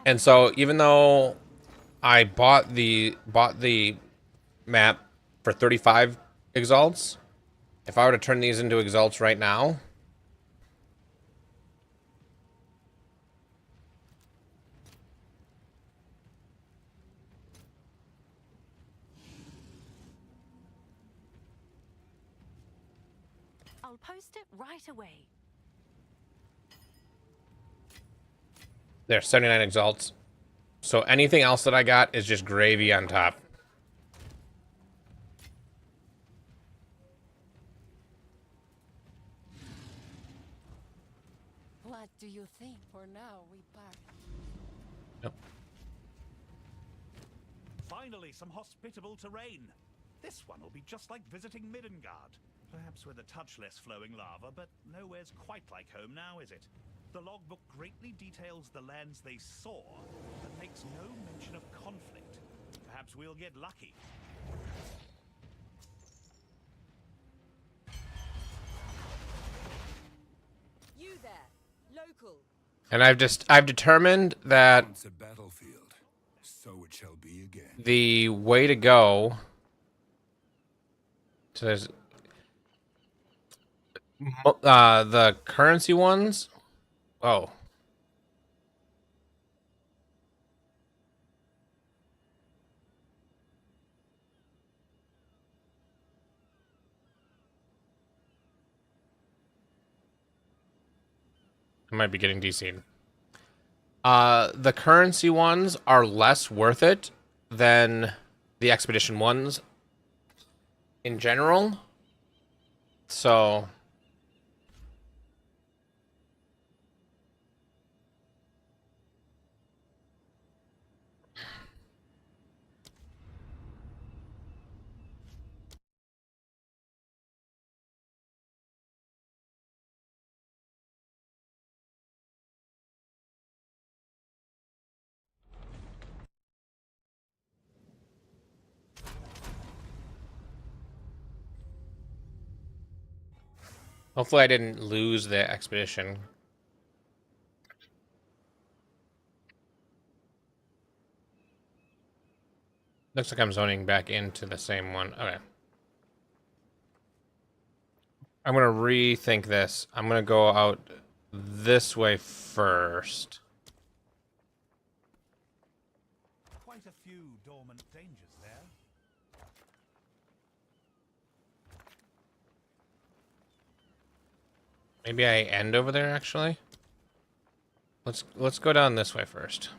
And so, even though I bought the map for 35 Exalts, if I were to turn these into Exalts right now, I'll post it right away. there's 79 Exalts. So anything else that I got is just gravy on top. What do you think? For now, we part. Yep. Finally, some hospitable terrain. This one will be just like visiting Midgard. Perhaps with a touch less flowing lava, but nowhere's quite like home now, is it? The logbook greatly details the lands they saw, but makes no mention of conflict. Perhaps we'll get lucky. You there, local. And I've determined that Once a battlefield, so it shall be again. the way to go to the currency ones. Oh. I might be getting DC'd. The currency ones are less worth it than the expedition ones in general. So Hopefully I didn't lose the expedition. Looks like I'm zoning back into the same one. Okay. I'm going to rethink this. I'm going to go out this way first. Quite a few dormant dangers there. Maybe I end over there, actually. Let's go down this way first.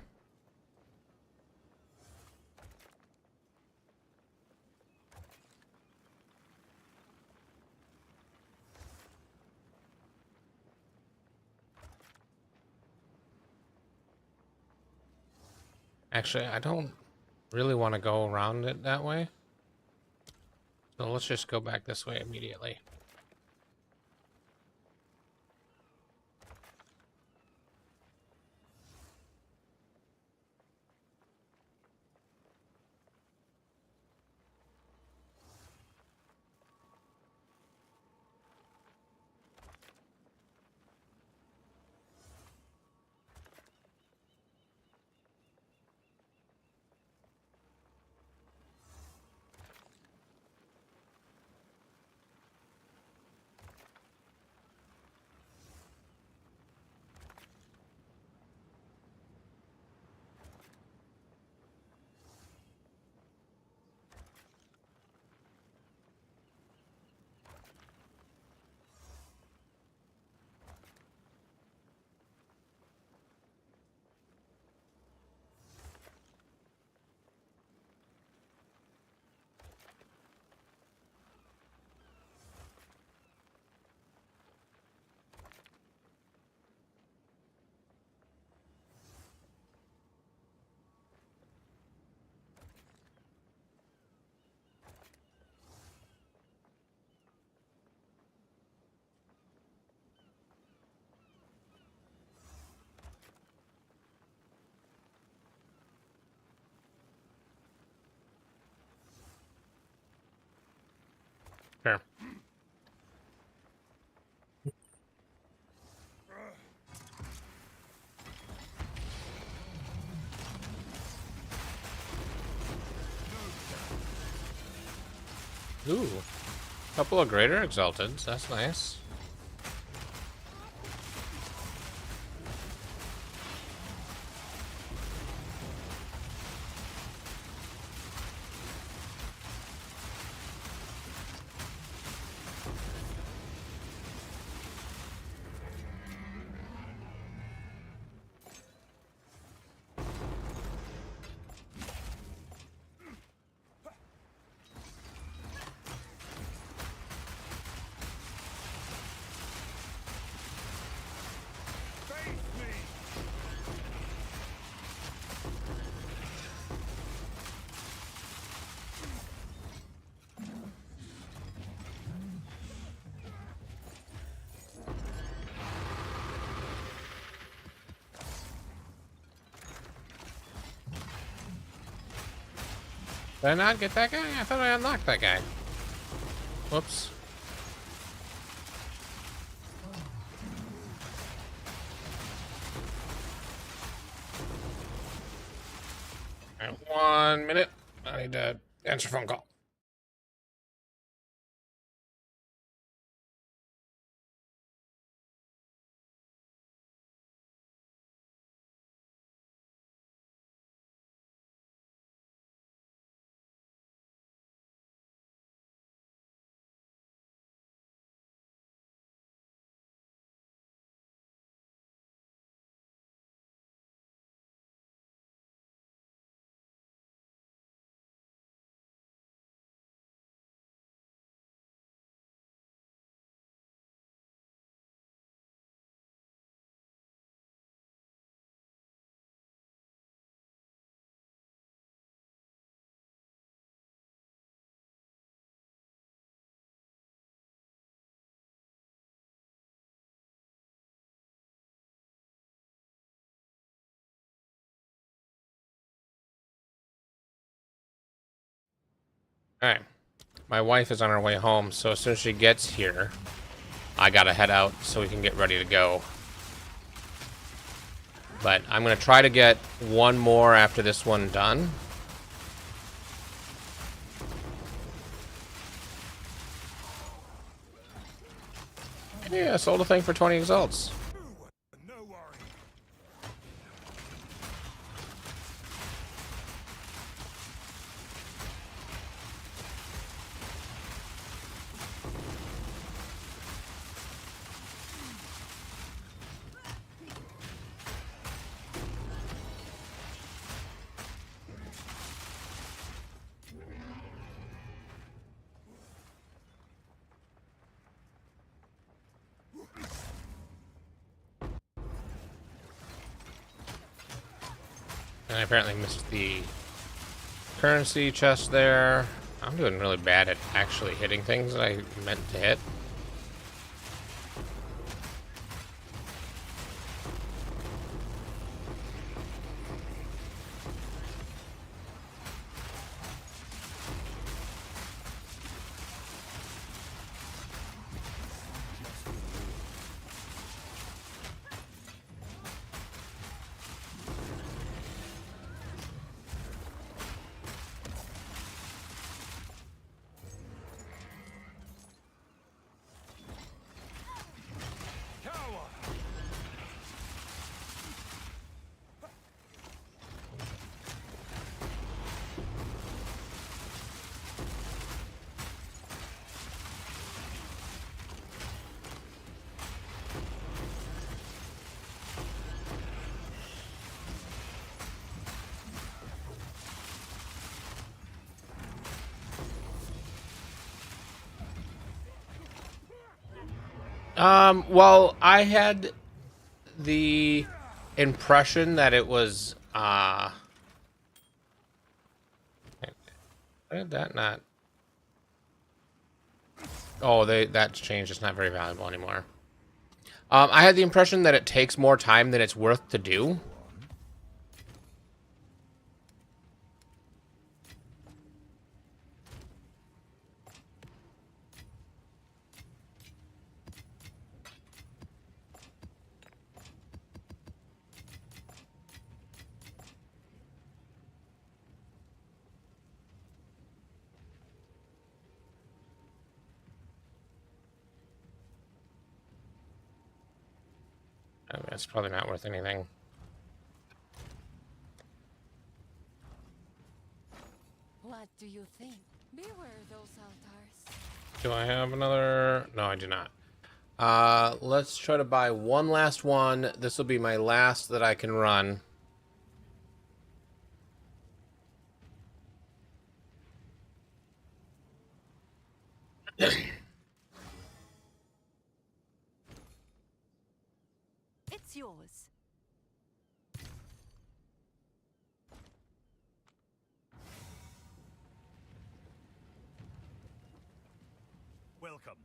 Actually, I don't really want to go around it that way. So let's just go back this way immediately. Sure. Ooh. Couple of greater exalteds. That's nice. Did I not get that guy? I thought I unlocked that guy. Whoops. Alright, 1 minute. I need to answer a phone call. Alright. My wife is on her way home, so as soon as she gets here, I gotta head out so we can get ready to go. But I'm gonna try to get one more after this one done. Yeah, sold a thing for 20 exalts. No worry. And I apparently missed the currency chest there. I'm doing really bad at actually hitting things that I meant to hit. Well, I had the impression that it was, why did that not? Oh, that's changed. It's not very valuable anymore. I had the impression that it takes more time than it's worth to do. I mean, it's probably not worth anything. What do you think? Beware those altars. Do I have another? No, I do not. Let's try to buy one last one. This will be my last that I can run. It's yours. Welcome.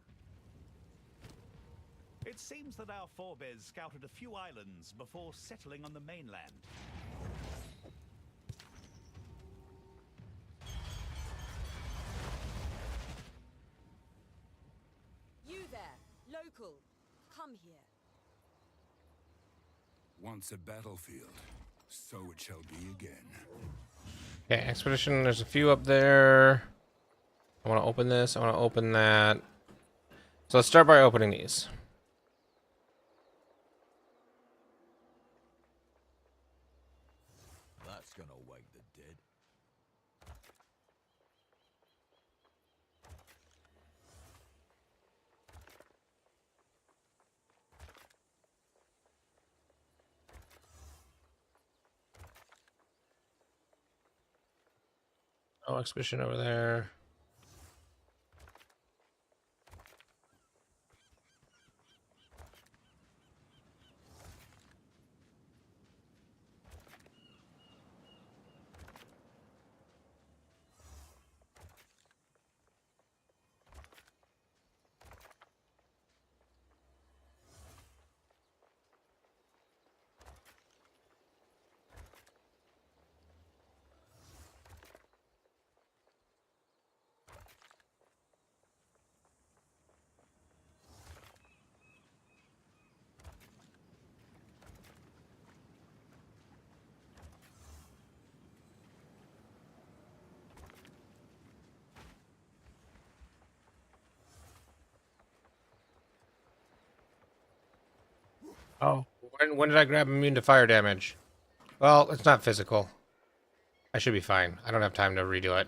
It seems that our forebears scouted a few islands before settling on the mainland. You there, local. Come here. Once a battlefield, so it shall be again. Okay, expedition. There's a few up there. I want to open this. I want to open that. So let's start by opening these. That's gonna wake the dead. Oh, expedition over there. Oh, when did I grab immune to fire damage? Well, it's not physical. I should be fine. I don't have time to redo it.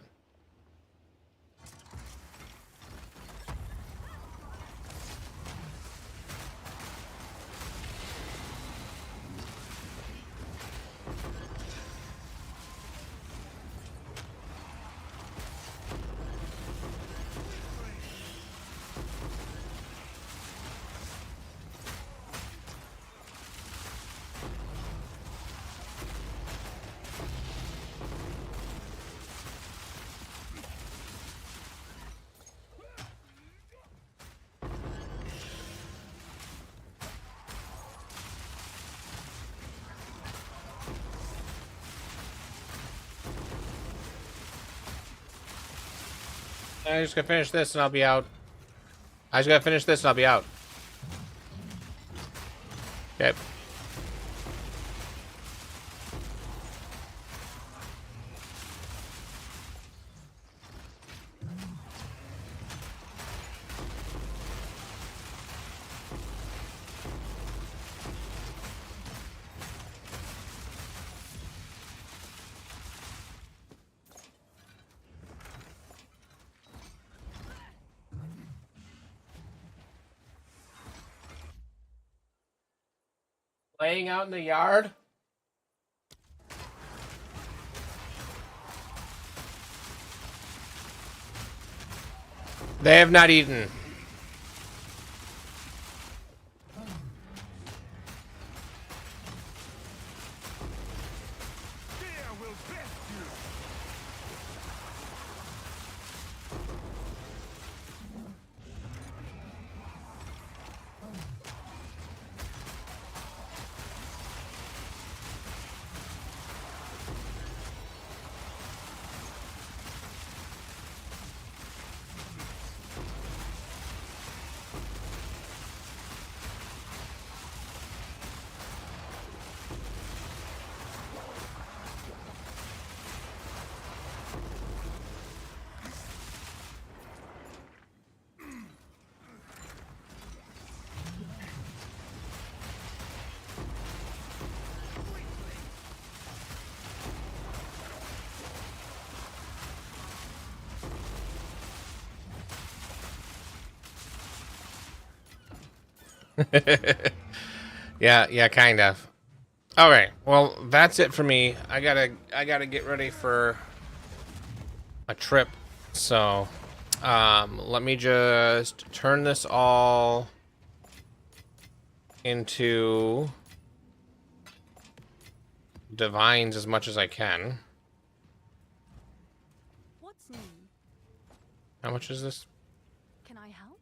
I just gotta finish this and I'll be out. I just gotta finish this and I'll be out. Okay. Laying out in the yard? They have not eaten. Yeah, kind of. All right. Well, that's it for me. I gotta get ready for a trip. So, let me just turn this all into divines as much as I can. What's new? How much is this? Can I help?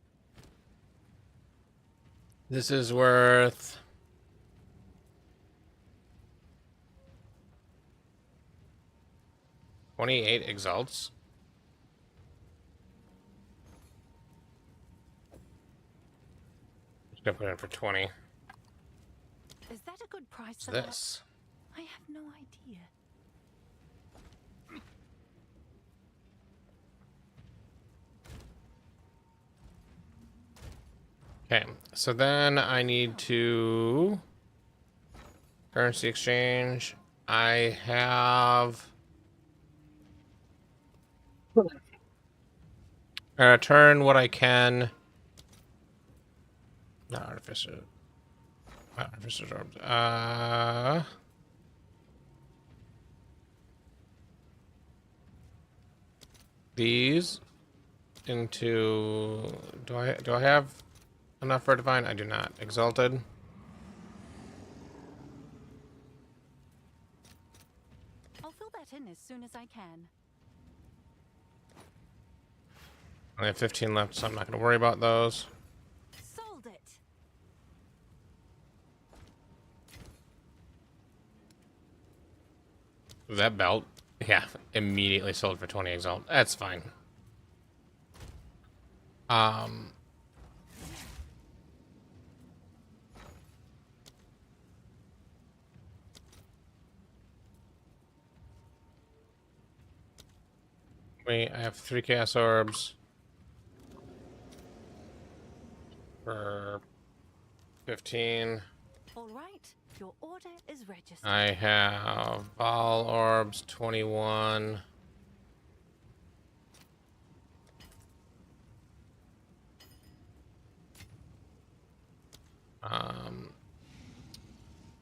This is worth 28 exalts. Just gonna put it in for 20. Is that a good price What's for this? that? I have no idea. Okay, so then I need to currency exchange. I have turn what I can. Not artificer. Artificer's orbs. These into. Do I have enough for divine? I do not. Exalted. I'll fill that in as soon as I can. I have 15 left, so I'm not going to worry about those. Sold it. That belt, yeah, immediately sold for 20 exalt. That's fine. Wait, I have 3 chaos orbs for 15. All right, your order is registered. I have Ball Orbs 21.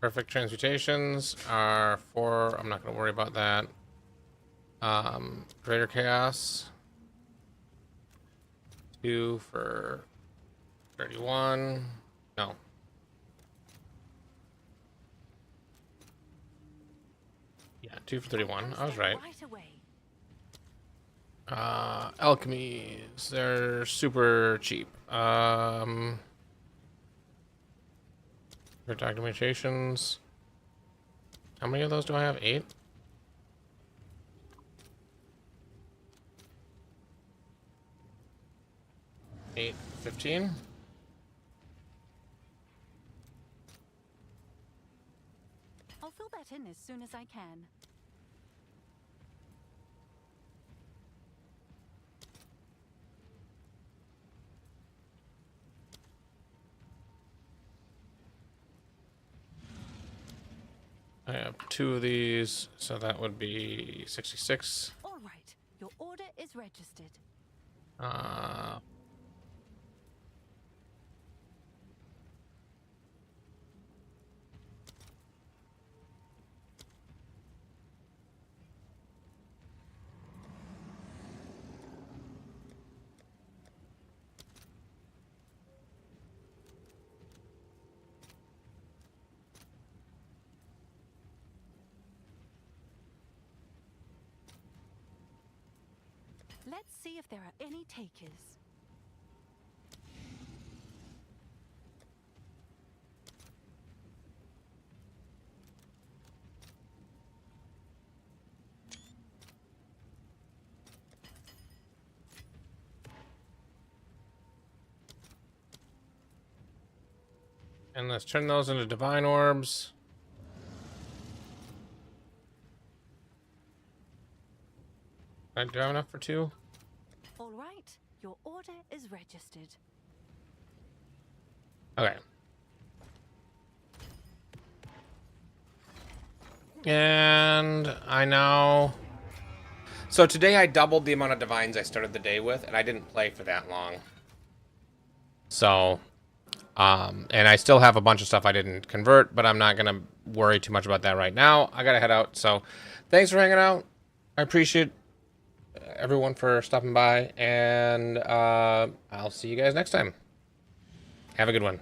Perfect transmutations are 4. I'm not going to worry about that. Greater Chaos. 2 for 31. No. Yeah, 2 for 31. I was right. Right away. Alchemies. They're super cheap. For documentations. How many of those do I have? 8? Eight, 15. I'll fill that in as soon as I can. I have 2 of these, so that would be 66. All right, your order is registered. Let's see if there are any takers. And let's turn those into Divine Orbs. Do I have enough for 2? All right, your order is registered. Okay. And I now... So today I doubled the amount of Divines I started the day with, and I didn't play for that long. So, and I still have a bunch of stuff I didn't convert, but I'm not going to worry too much about that right now. I got to head out. So, thanks for hanging out. I appreciate everyone for stopping by, and I'll see you guys next time. Have a good one.